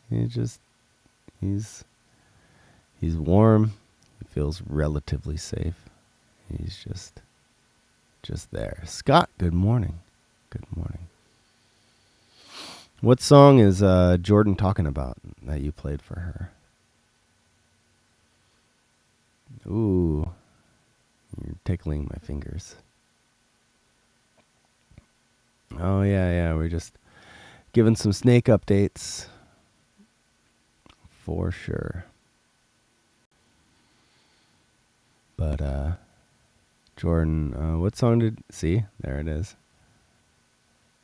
He's warm. He feels relatively safe. He's just there. Scott, good morning. Good morning. What song is Jordan talking about that you played for her? Ooh, you're tickling my fingers. Oh, yeah, we're just giving some snake updates. For sure. But, Jordan, what song did... See? There it is.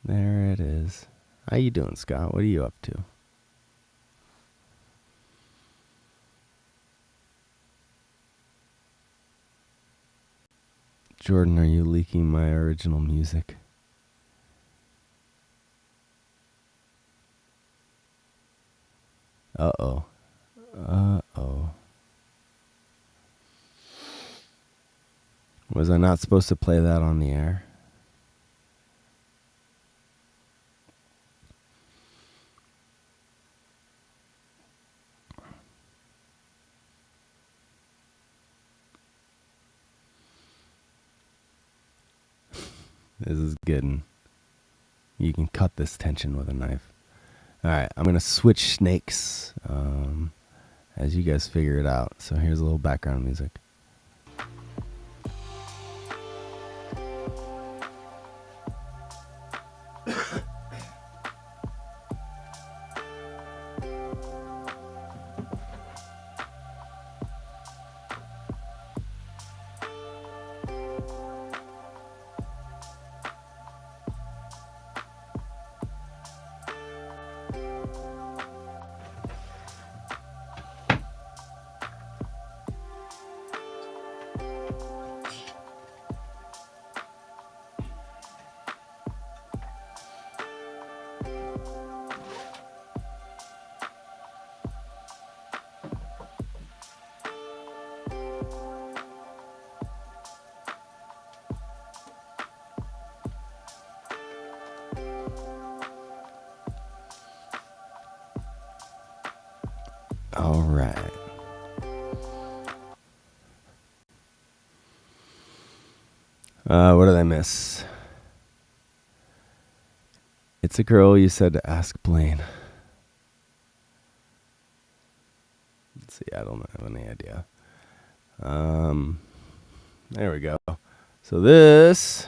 There it is. How you doing, Scott? What are you up to? Jordan, are you leaking my original music? Uh-oh. Uh-oh. Was I not supposed to play that on the air? This is good. You can cut this tension with a knife. All right, I'm going to switch snakes as you guys figure it out. So here's a little background music. All right. What did I miss? It's a girl you said to ask Blaine. Let's see, I don't have any idea. There we go. So this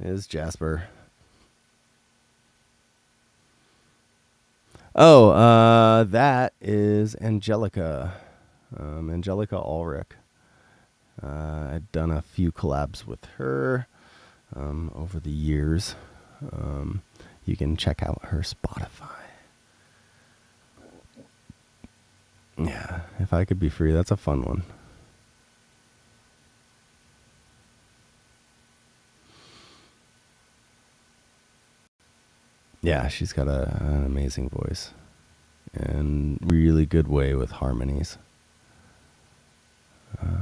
is Jasper. Oh, that is Angelica. Angelica Ulrich. I've done a few collabs with her over the years. You can check out her Spotify. Yeah, if I could be free, that's a fun one. Yeah, she's got an amazing voice and really good way with harmonies. It's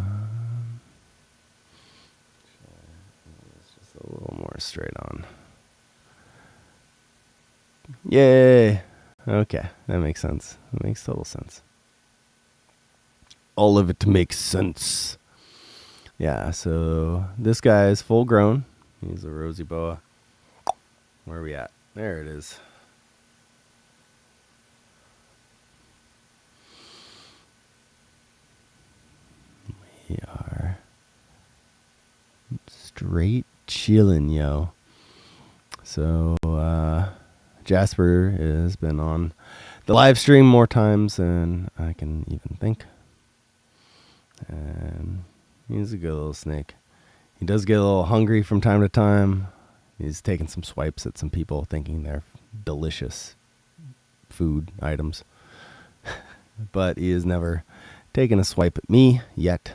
just a little more straight on. Yay! Okay, that makes sense. That makes total sense. All of it makes sense. Yeah, so this guy is full grown. He's a rosy boa. Where are we at? There it is. We are straight chilling, yo. So, Jasper has been on the live stream more times than I can even think. And he's a good little snake. He does get a little hungry from time to time. He's taking some swipes at some people thinking they're delicious food items. But he has never taken a swipe at me yet.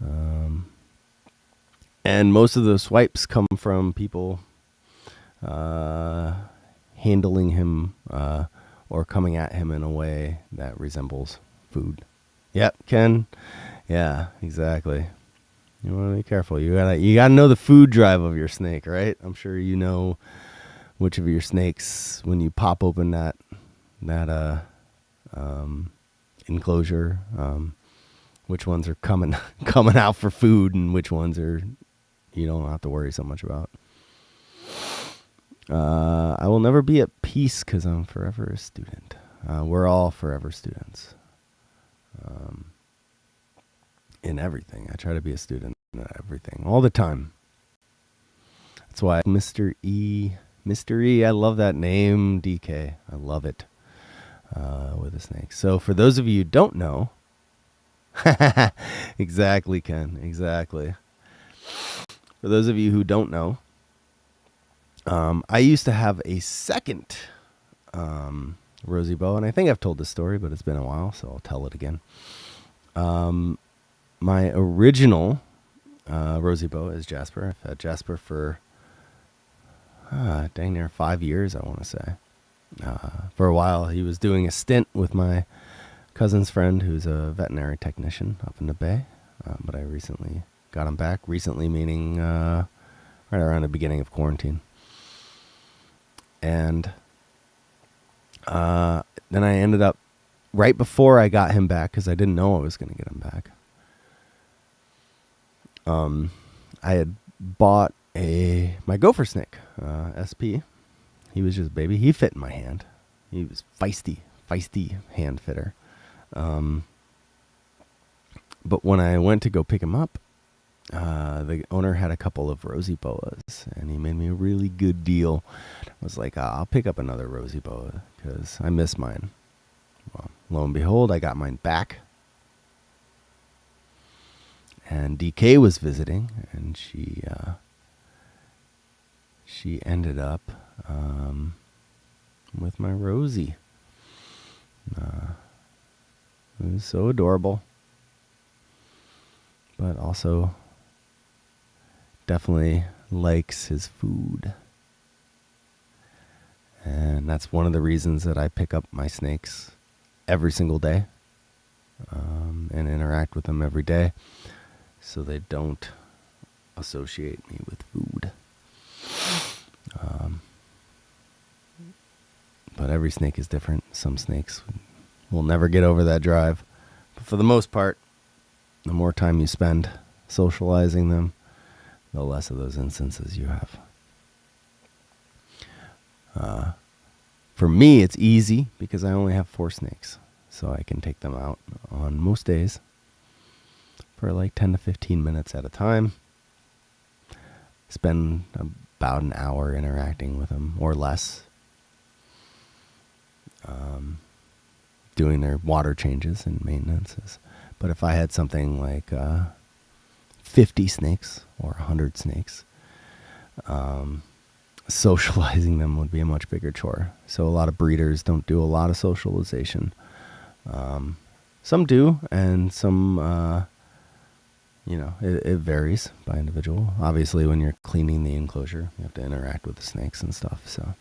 And most of the swipes come from people handling him or coming at him in a way that resembles food. Yep, Ken. Yeah, exactly. You want to be careful. You gotta know the food drive of your snake, right? I'm sure you know which of your snakes, when you pop open that enclosure, which ones are coming coming out for food, and which ones are you don't have to worry so much about. I will never be at peace because I'm forever a student. We're all forever students. In everything. I try to be a student in everything, all the time. That's why Mr. E, I love that name, DK. I love it. With a snake. So for those of you who don't know, exactly, Ken, exactly. For those of you who don't know, I used to have a second rosy boa, and I think I've told this story, but it's been a while, so I'll tell it again. My original rosy boa is Jasper. I've had Jasper for dang near 5 years, I want to say. For a while, he was doing a stint with my cousin's friend, who's a veterinary technician up in the Bay. But I recently got him back. Recently meaning right around the beginning of quarantine. And then I ended up, right before I got him back, because I didn't know I was going to get him back, I had bought my gopher snake, SP. He was just a baby. He fit in my hand. He was feisty hand fitter. But when I went to go pick him up, the owner had a couple of rosy boas, and he made me a really good deal. I was like, I'll pick up another rosy boa because I miss mine. Well, lo and behold, I got mine back. And DK was visiting, and she ended up with my Rosie. It was so adorable, but also definitely likes his food. And that's one of the reasons that I pick up my snakes every single day and interact with them every day, so they don't associate me with food. But every snake is different. Some snakes will never get over that drive. But for the most part, the more time you spend socializing them, the less of those instances you have. For me, it's easy because I only have 4 snakes. So I can take them out on most days for like 10 to 15 minutes at a time. Spend about an hour interacting with them or less. Doing their water changes and maintenances. But if I had something like 50 snakes or 100 snakes, socializing them would be a much bigger chore. So a lot of breeders don't do a lot of socialization. Some do, and some, it varies by individual. Obviously, when you're cleaning the enclosure, you have to interact with the snakes and stuff. So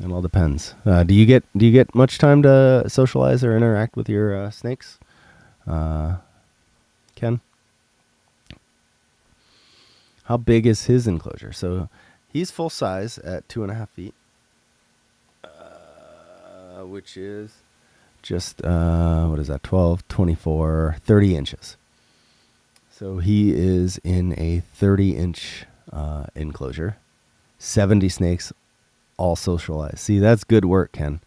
it all depends. Do you get much time to socialize or interact with your snakes, Ken? How big is his enclosure? So he's full size at 2.5 feet, which is just, 12, 24, 30 inches. So he is in a 30-inch enclosure, 70 snakes, all socialized. See, that's good work, Ken.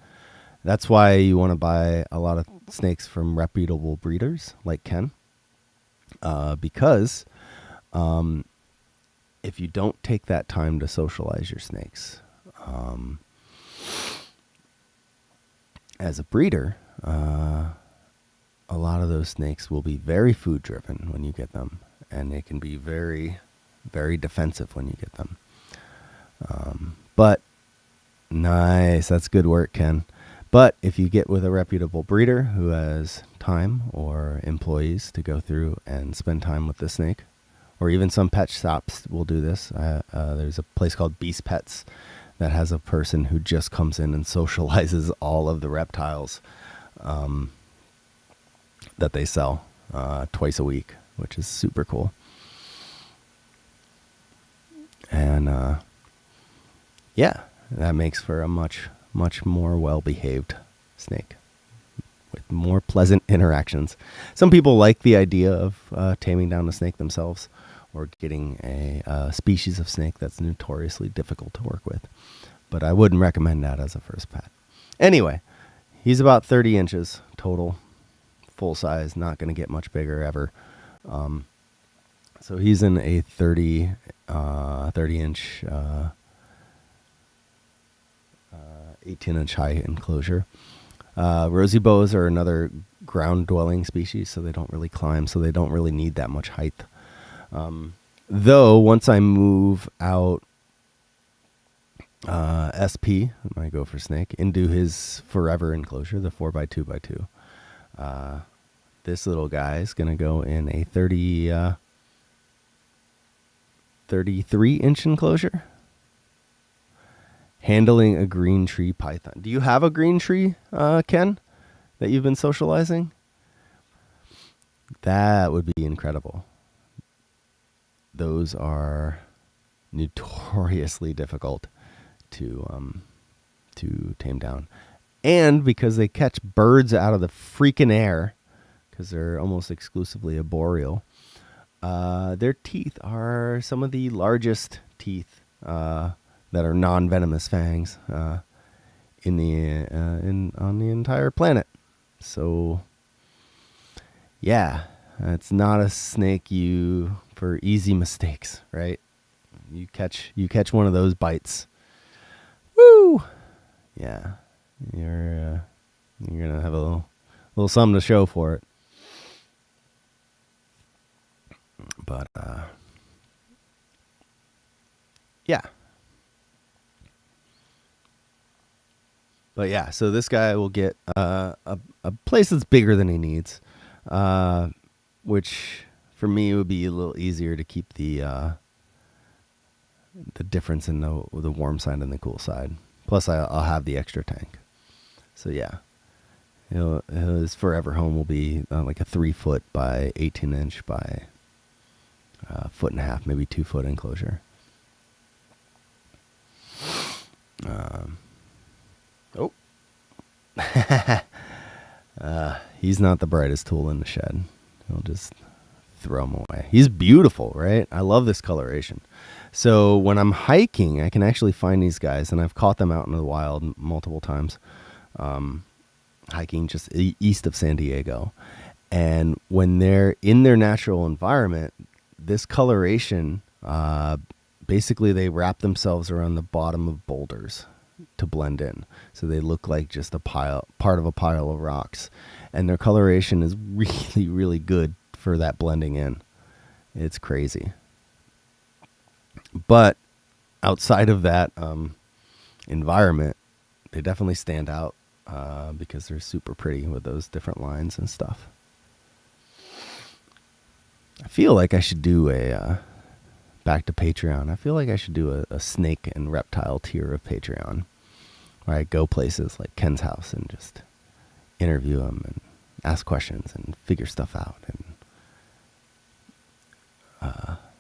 That's why you want to buy a lot of snakes from reputable breeders like Ken, because if you don't take that time to socialize your snakes, as a breeder, a lot of those snakes will be very food driven when you get them, and they can be very, very defensive when you get them. But nice, that's good work, Ken. But if you get with a reputable breeder who has time or employees to go through and spend time with the snake, or even some pet shops will do this. There's a place called Beast Pets that has a person who just comes in and socializes all of the reptiles that they sell twice a week, which is super cool. And yeah, that makes for a much more well-behaved snake with more pleasant interactions. Some people like the idea of taming down a snake themselves, or getting a species of snake that's notoriously difficult to work with. But I wouldn't recommend that as a first pet. Anyway, he's about 30 inches total, full size, not going to get much bigger ever. So he's in a 30 inch, 18 inch high enclosure. Rosy boas are another ground dwelling species, so they don't really climb, so they don't really need that much height. Though once I move out SP, my gopher snake, into his forever enclosure, the 4x2x2, this little guy is going to go in a 33 inch enclosure, handling a green tree python. Do you have a green tree, Ken, that you've been socializing? That would be incredible. Those are notoriously difficult to tame down. And because they catch birds out of the freaking air, because they're almost exclusively arboreal, their teeth are some of the largest teeth that are non-venomous fangs on the entire planet. So yeah, it's not a snake for easy mistakes, right? You catch one of those bites, woo! Yeah, you're gonna have a little something to show for it. But yeah. But yeah, so this guy will get a place that's bigger than he needs, which for me would be a little easier to keep the difference in the warm side and the cool side. Plus, I'll have the extra tank. So yeah, his forever home will be like a 3 foot by 18 inch by foot and a half, maybe 2 foot enclosure. He's not the brightest tool in the shed. I'll just throw him away. He's beautiful, right? I love this coloration. So when I'm hiking, I can actually find these guys, and I've caught them out in the wild multiple times, hiking just east of San Diego. And when they're in their natural environment, this coloration, basically they wrap themselves around the bottom of boulders to blend in. So they look like just part of a pile of rocks. And their coloration is really, really good for that blending in. It's crazy. But outside of that environment, they definitely stand out because they're super pretty with those different lines and stuff. I feel like I should do back to Patreon. I feel like I should do a snake and reptile tier of Patreon, where I go places like Ken's house and just interview him and ask questions and figure stuff out and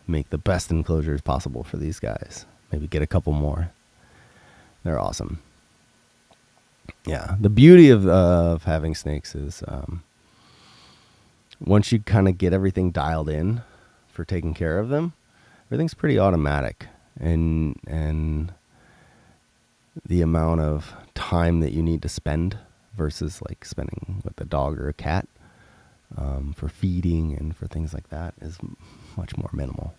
make the best enclosures possible for these guys. Maybe get a couple more. They're awesome. Yeah, the beauty of having snakes is once you kind of get everything dialed in for taking care of them, everything's pretty automatic, and the amount of time that you need to spend versus like spending with a dog or a cat for feeding and for things like that is much more minimal.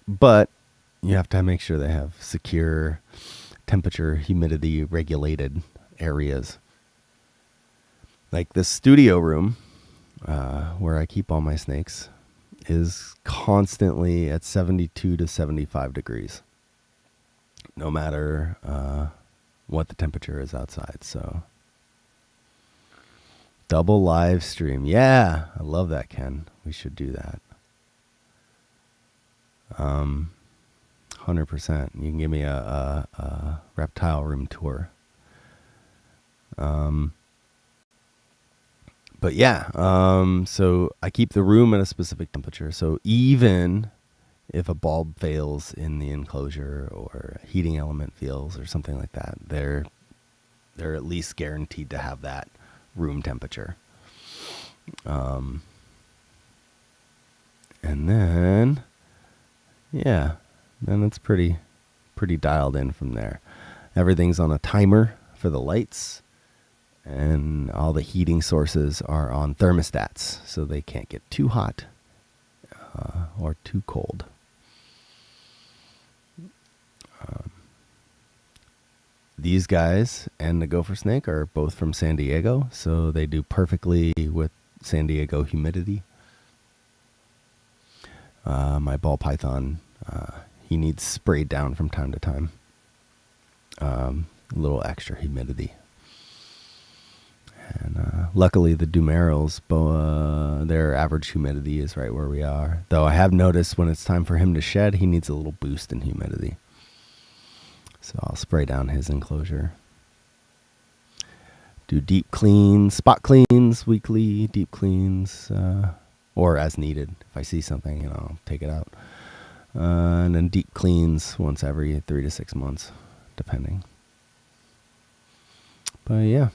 But you have to make sure they have secure temperature, humidity regulated areas. Like the studio room where I keep all my snakes is constantly at 72 to 75 degrees, no matter what the temperature is outside. So double live stream. Yeah, I love that, Ken. We should do that. 100%. You can give me a reptile room tour. But yeah, so I keep the room at a specific temperature. So even if a bulb fails in the enclosure or a heating element fails or something like that, they're at least guaranteed to have that room temperature. And then, yeah, then it's pretty dialed in from there. Everything's on a timer for the lights, and all the heating sources are on thermostats, so they can't get too hot or too cold. These guys and the gopher snake are both from San Diego, so they do perfectly with San Diego humidity. My ball python, he needs sprayed down from time to time. A little extra humidity. And luckily the Dumerils, their average humidity is right where we are. Though I have noticed when it's time for him to shed, he needs a little boost in humidity. So I'll spray down his enclosure. Do deep cleans, spot cleans, weekly deep cleans, or as needed. If I see something, I'll take it out. And then deep cleans once every 3 to 6 months, depending. But yeah,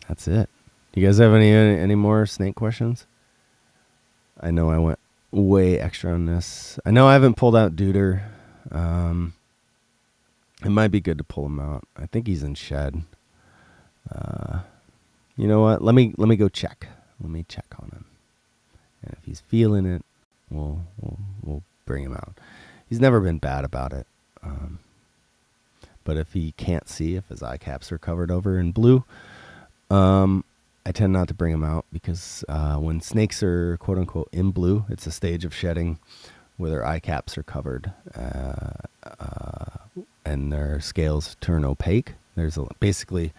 that's it. You guys have any more snake questions? I know I went way extra on this. I know I haven't pulled out Duder. It might be good to pull him out. I think he's in shed. You know what? Let me go check. Let me check on him. And if he's feeling it, we'll bring him out. He's never been bad about it. But if he can't see, if his eye caps are covered over in blue, I tend not to bring him out because when snakes are quote unquote in blue, it's a stage of shedding where their eye caps are covered and their scales turn opaque. Basically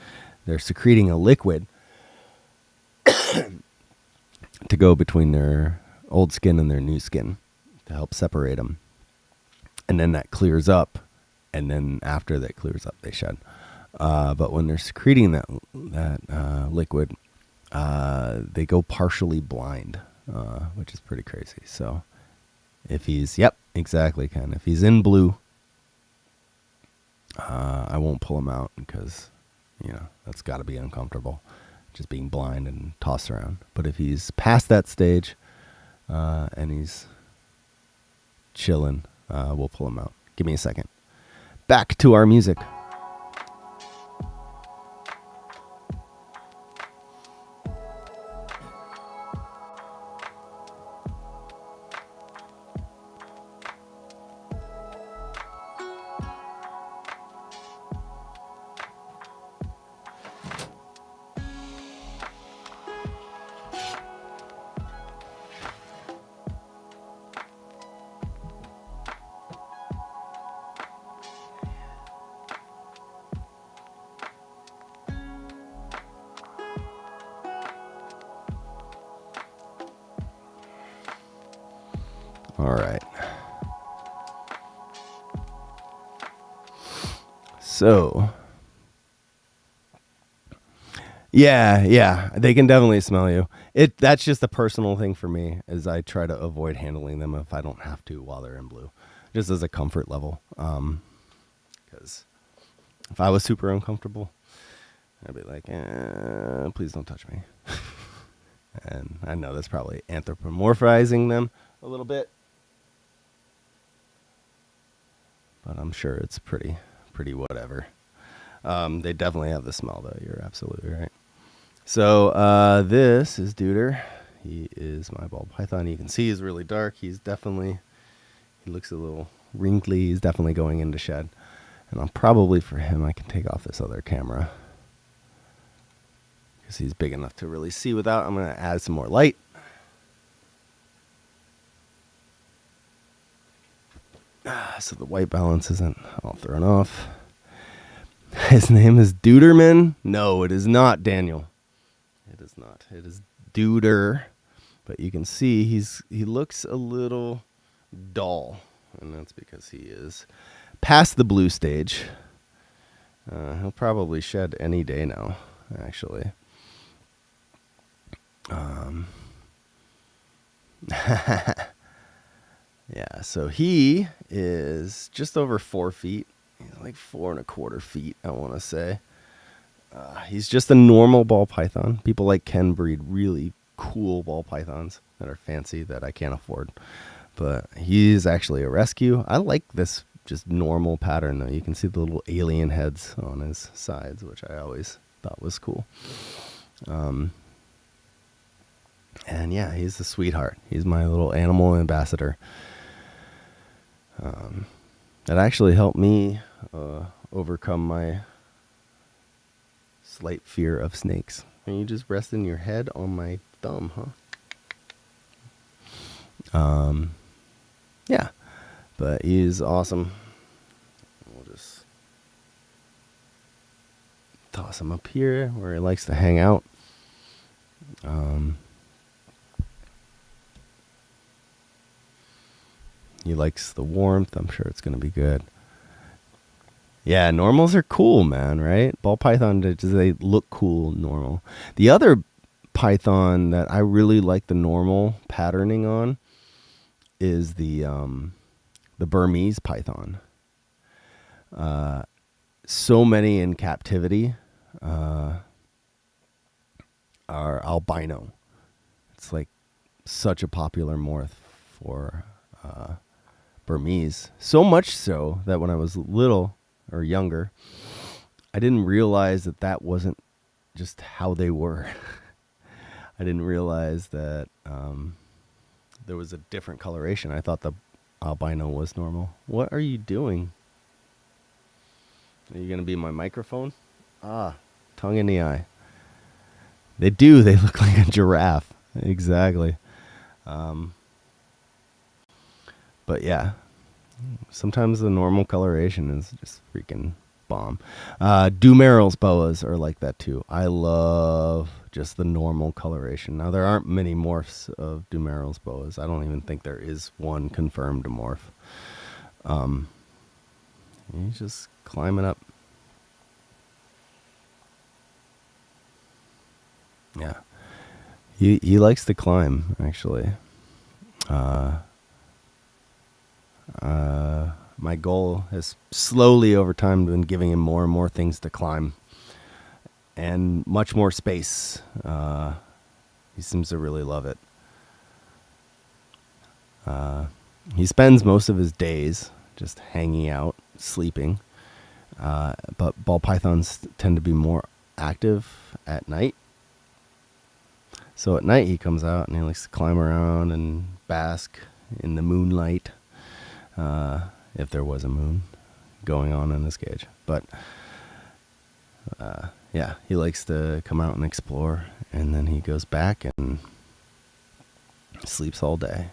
they're secreting a liquid to go between their old skin and their new skin to help separate them. And then that clears up, and then after that clears up, they shed. But when they're secreting that liquid, they go partially blind, which is pretty crazy. So if he's, yep, exactly, Ken. If he's in blue, I won't pull him out because, that's got to be uncomfortable, just being blind and tossed around. But if he's past that stage and he's chilling, we'll pull him out. Give me a second. Back to our music. All right. So, yeah, they can definitely smell you. That's just a personal thing for me, as I try to avoid handling them if I don't have to while they're in blue, just as a comfort level. Because if I was super uncomfortable, I'd be like, please don't touch me. And I know that's probably anthropomorphizing them a little bit, but I'm sure it's pretty whatever. They definitely have the smell, though. You're absolutely right. So this is Duder. He is my ball python. You can see he's really dark. He looks a little wrinkly. He's definitely going into shed. And I'll probably, for him, I can take off this other camera because he's big enough to really see without. I'm going to add some more light. So the white balance isn't all thrown off. His name is Duderman. No, it is not, Daniel. It is not. It is Duder. But you can see he looks a little dull. and that's because he is past the blue stage. He'll probably shed any day now, actually. Yeah, so he is just over 4 feet. He's like 4.25 feet, I want to say. He's just a normal ball python. People can breed really cool ball pythons that are fancy that I can't afford. But he's actually a rescue. I like this just normal pattern, though. You can see the little alien heads on his sides, which I always thought was cool. And yeah, he's a sweetheart. He's my little animal ambassador. That actually helped me overcome my slight fear of snakes. And you just resting your head on my thumb, huh? Yeah, but he's awesome. We'll just toss him up here where he likes to hang out. He likes the warmth. I'm sure it's going to be good. Yeah, normals are cool, man, right? Ball python, they look cool normal. The other python that I really like the normal patterning on is the Burmese python. So many in captivity are albino. It's like such a popular morph for Burmese. So much so that when I was little or younger, I didn't realize that wasn't just how they were. I didn't realize that there was a different coloration. I thought the albino was normal. What are you doing? Are you going to be my microphone? Tongue in the eye. They do. They look like a giraffe. Exactly. But yeah, sometimes the normal coloration is just freaking bomb. Dumerils boas are like that too. I love just the normal coloration. Now, there aren't many morphs of Dumerils boas. I don't even think there is one confirmed morph. He's just climbing up. Yeah. He likes to climb, actually. My goal has slowly over time been giving him more and more things to climb and much more space. He seems to really love it. He spends most of his days just hanging out, sleeping. But ball pythons tend to be more active at night. So at night he comes out and he likes to climb around and bask in the moonlight. If there was a moon going on in this cage. But yeah, he likes to come out and explore, and then he goes back and sleeps all day.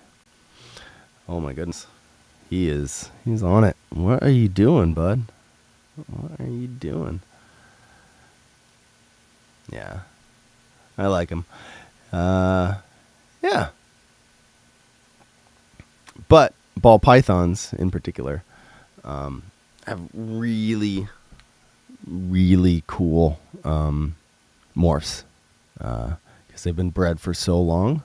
Oh my goodness. He's on it. What are you doing, bud? What are you doing? Yeah. I like him. Yeah. But ball pythons in particular have really, really cool morphs because they've been bred for so long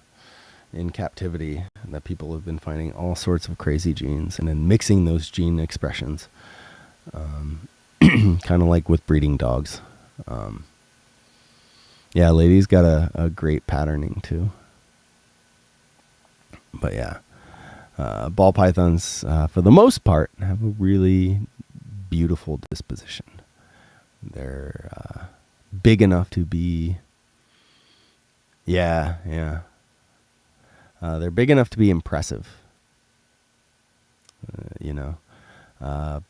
in captivity that people have been finding all sorts of crazy genes and then mixing those gene expressions, kind of like with breeding dogs. Yeah, Lady's got a great patterning too. But yeah. Ball pythons, for the most part, have a really beautiful disposition. They're big enough to be... Yeah. They're big enough to be impressive,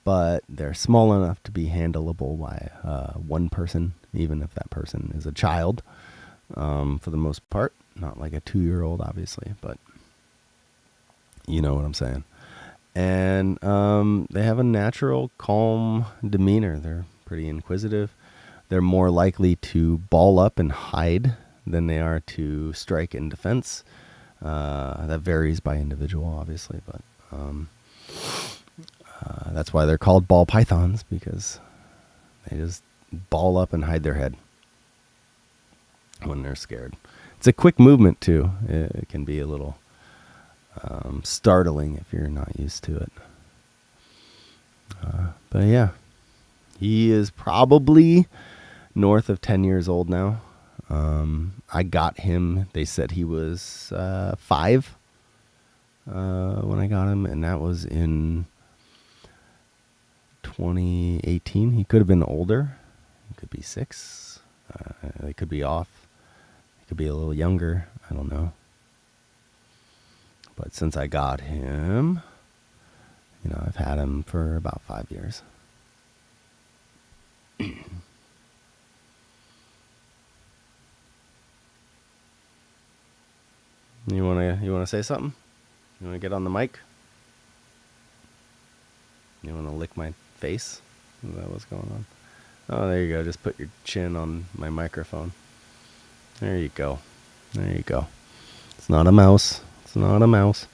but they're small enough to be handleable by one person, even if that person is a child, for the most part. Not like a 2-year-old, obviously, but... You know what I'm saying. And they have a natural, calm demeanor. They're pretty inquisitive. They're more likely to ball up and hide than they are to strike in defense. That varies by individual, obviously. But That's why they're called ball pythons, because they just ball up and hide their head when they're scared. It's a quick movement too. It can be a little startling if you're not used to it. But yeah, he is probably north of 10 years old now. I got him. They said he was 5 when I got him, and that was in 2018. He could have been older. He could be 6. They could be off. He could be a little younger. I don't know. But since I got him, I've had him for about 5 years. You wanna say something? You wanna get on the mic? You wanna lick my face? Is that what's going on? Oh, there you go. Just put your chin on my microphone. There you go. There you go. It's not a mouse. It's not a mouse.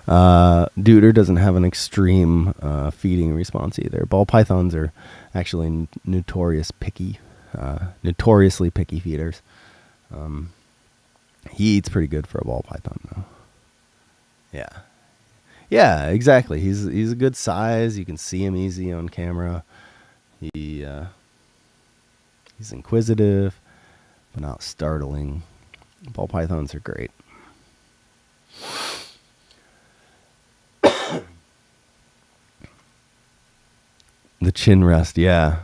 Deuter doesn't have an extreme feeding response either. Ball pythons are actually notoriously picky feeders. He eats pretty good for a ball python, though. Yeah, exactly. He's a good size. You can see him easy on camera. He's inquisitive, but not startling. Ball pythons are great. The chin rest, yeah.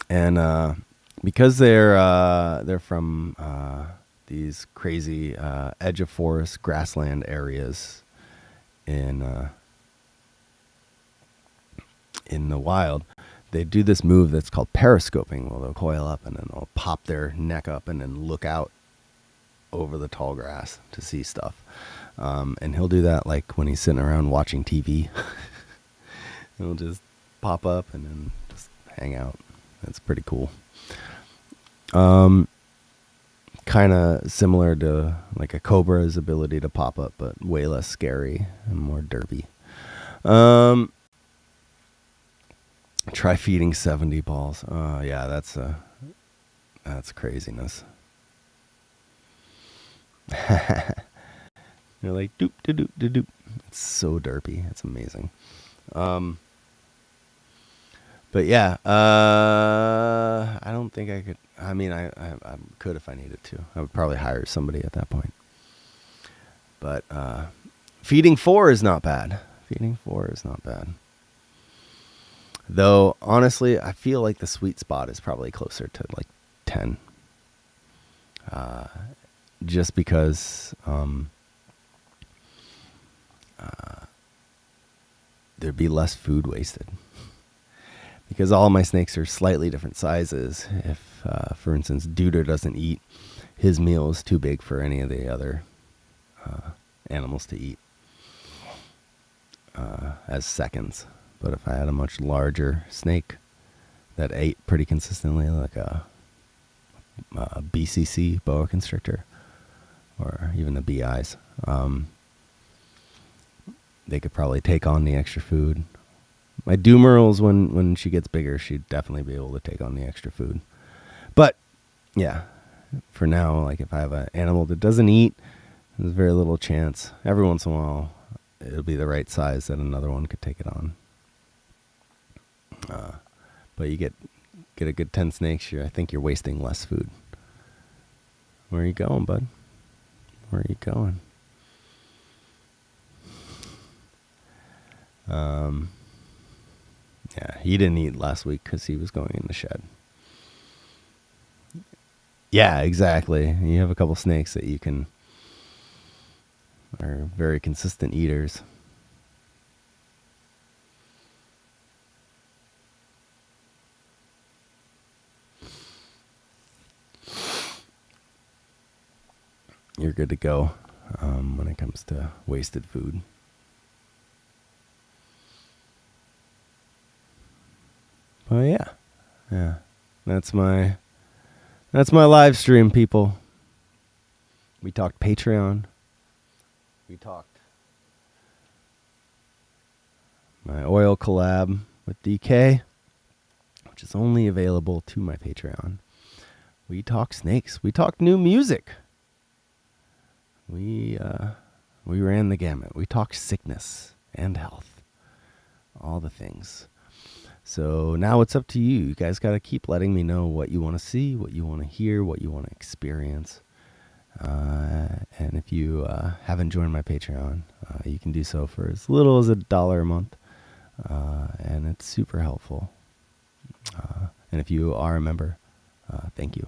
And because they're from these crazy edge of forest grassland areas in the wild, they do this move that's called periscoping. Well, they'll coil up and then they'll pop their neck up and then look out over the tall grass to see stuff. And he'll do that like when he's sitting around watching TV. He'll just pop up and then just hang out. That's pretty cool. Kind of similar to like a cobra's ability to pop up, but way less scary and more derpy. Try feeding 70 balls. Oh yeah, that's craziness. You're like doop doop doop doop. It's so derpy. It's amazing. But yeah, I don't think I could. I mean, I could if I needed to. I would probably hire somebody at that point. But feeding 4 is not bad. Feeding 4 is not bad. Though, honestly, I feel like the sweet spot is probably closer to like 10. Just because there'd be less food wasted. Because all my snakes are slightly different sizes. If, for instance, Deuter doesn't eat, his meal is too big for any of the other animals to eat as seconds. But if I had a much larger snake that ate pretty consistently, like a BCC, boa constrictor, or even the BIs, they could probably take on the extra food. My Doomerals, when she gets bigger, she'd definitely be able to take on the extra food. But, yeah, for now, like if I have an animal that doesn't eat, there's very little chance. Every once in a while, it'll be the right size that another one could take it on. But you get a good 10 snakes, I think you're wasting less food. Where are you going, bud? Where are you going? Yeah, he didn't eat last week because he was going in the shed. Yeah, exactly. You have a couple snakes that are very consistent eaters. You're good to go when it comes to wasted food. Oh yeah. That's my live stream, people. We talked Patreon. We talked my oil collab with DK, which is only available to my Patreon. We talk snakes. We talk new music. We ran the gamut. We talk sickness and health, all the things. So now it's up to you. You guys got to keep letting me know what you want to see, what you want to hear, what you want to experience. And if you haven't joined my Patreon, you can do so for as little as $1 a month. And it's super helpful. And if you are a member, thank you.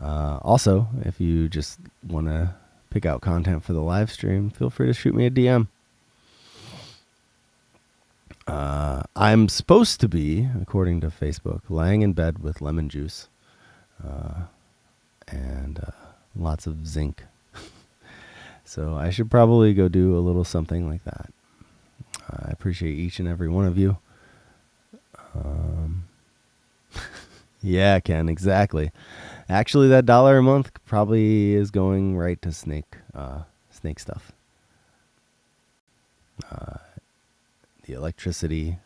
Also, if you just want to pick out content for the live stream, feel free to shoot me a DM. I'm supposed to be, according to Facebook, laying in bed with lemon juice and lots of zinc. So I should probably go do a little something like that. I appreciate each and every one of you. Yeah, Ken, exactly. Actually, that $1 a month probably is going right to snake stuff. The electricity,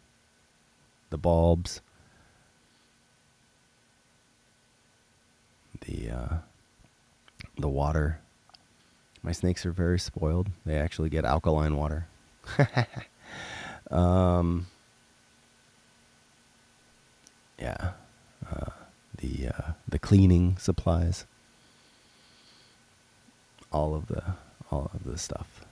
the bulbs, the water. My snakes are very spoiled. They actually get alkaline water. Yeah. The cleaning supplies. All of the stuff.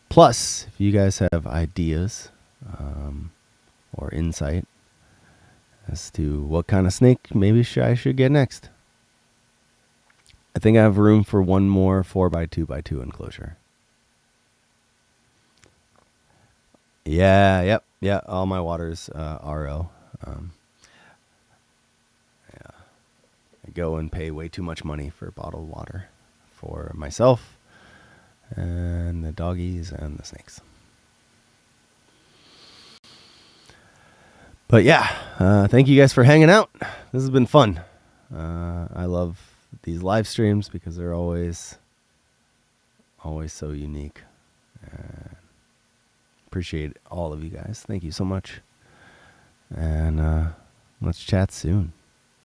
Plus, if you guys have ideas or insight as to what kind of snake maybe I should get next, I think I have room for one more 4x2x2 enclosure. Yeah, yep, yeah. All my water's RO. Yeah, I go and pay way too much money for bottled water for myself and the doggies and the snakes. But yeah, thank you guys for hanging out. This has been fun. I love these live streams because they're always so unique. Appreciate all of you guys. Thank you so much. And let's chat soon.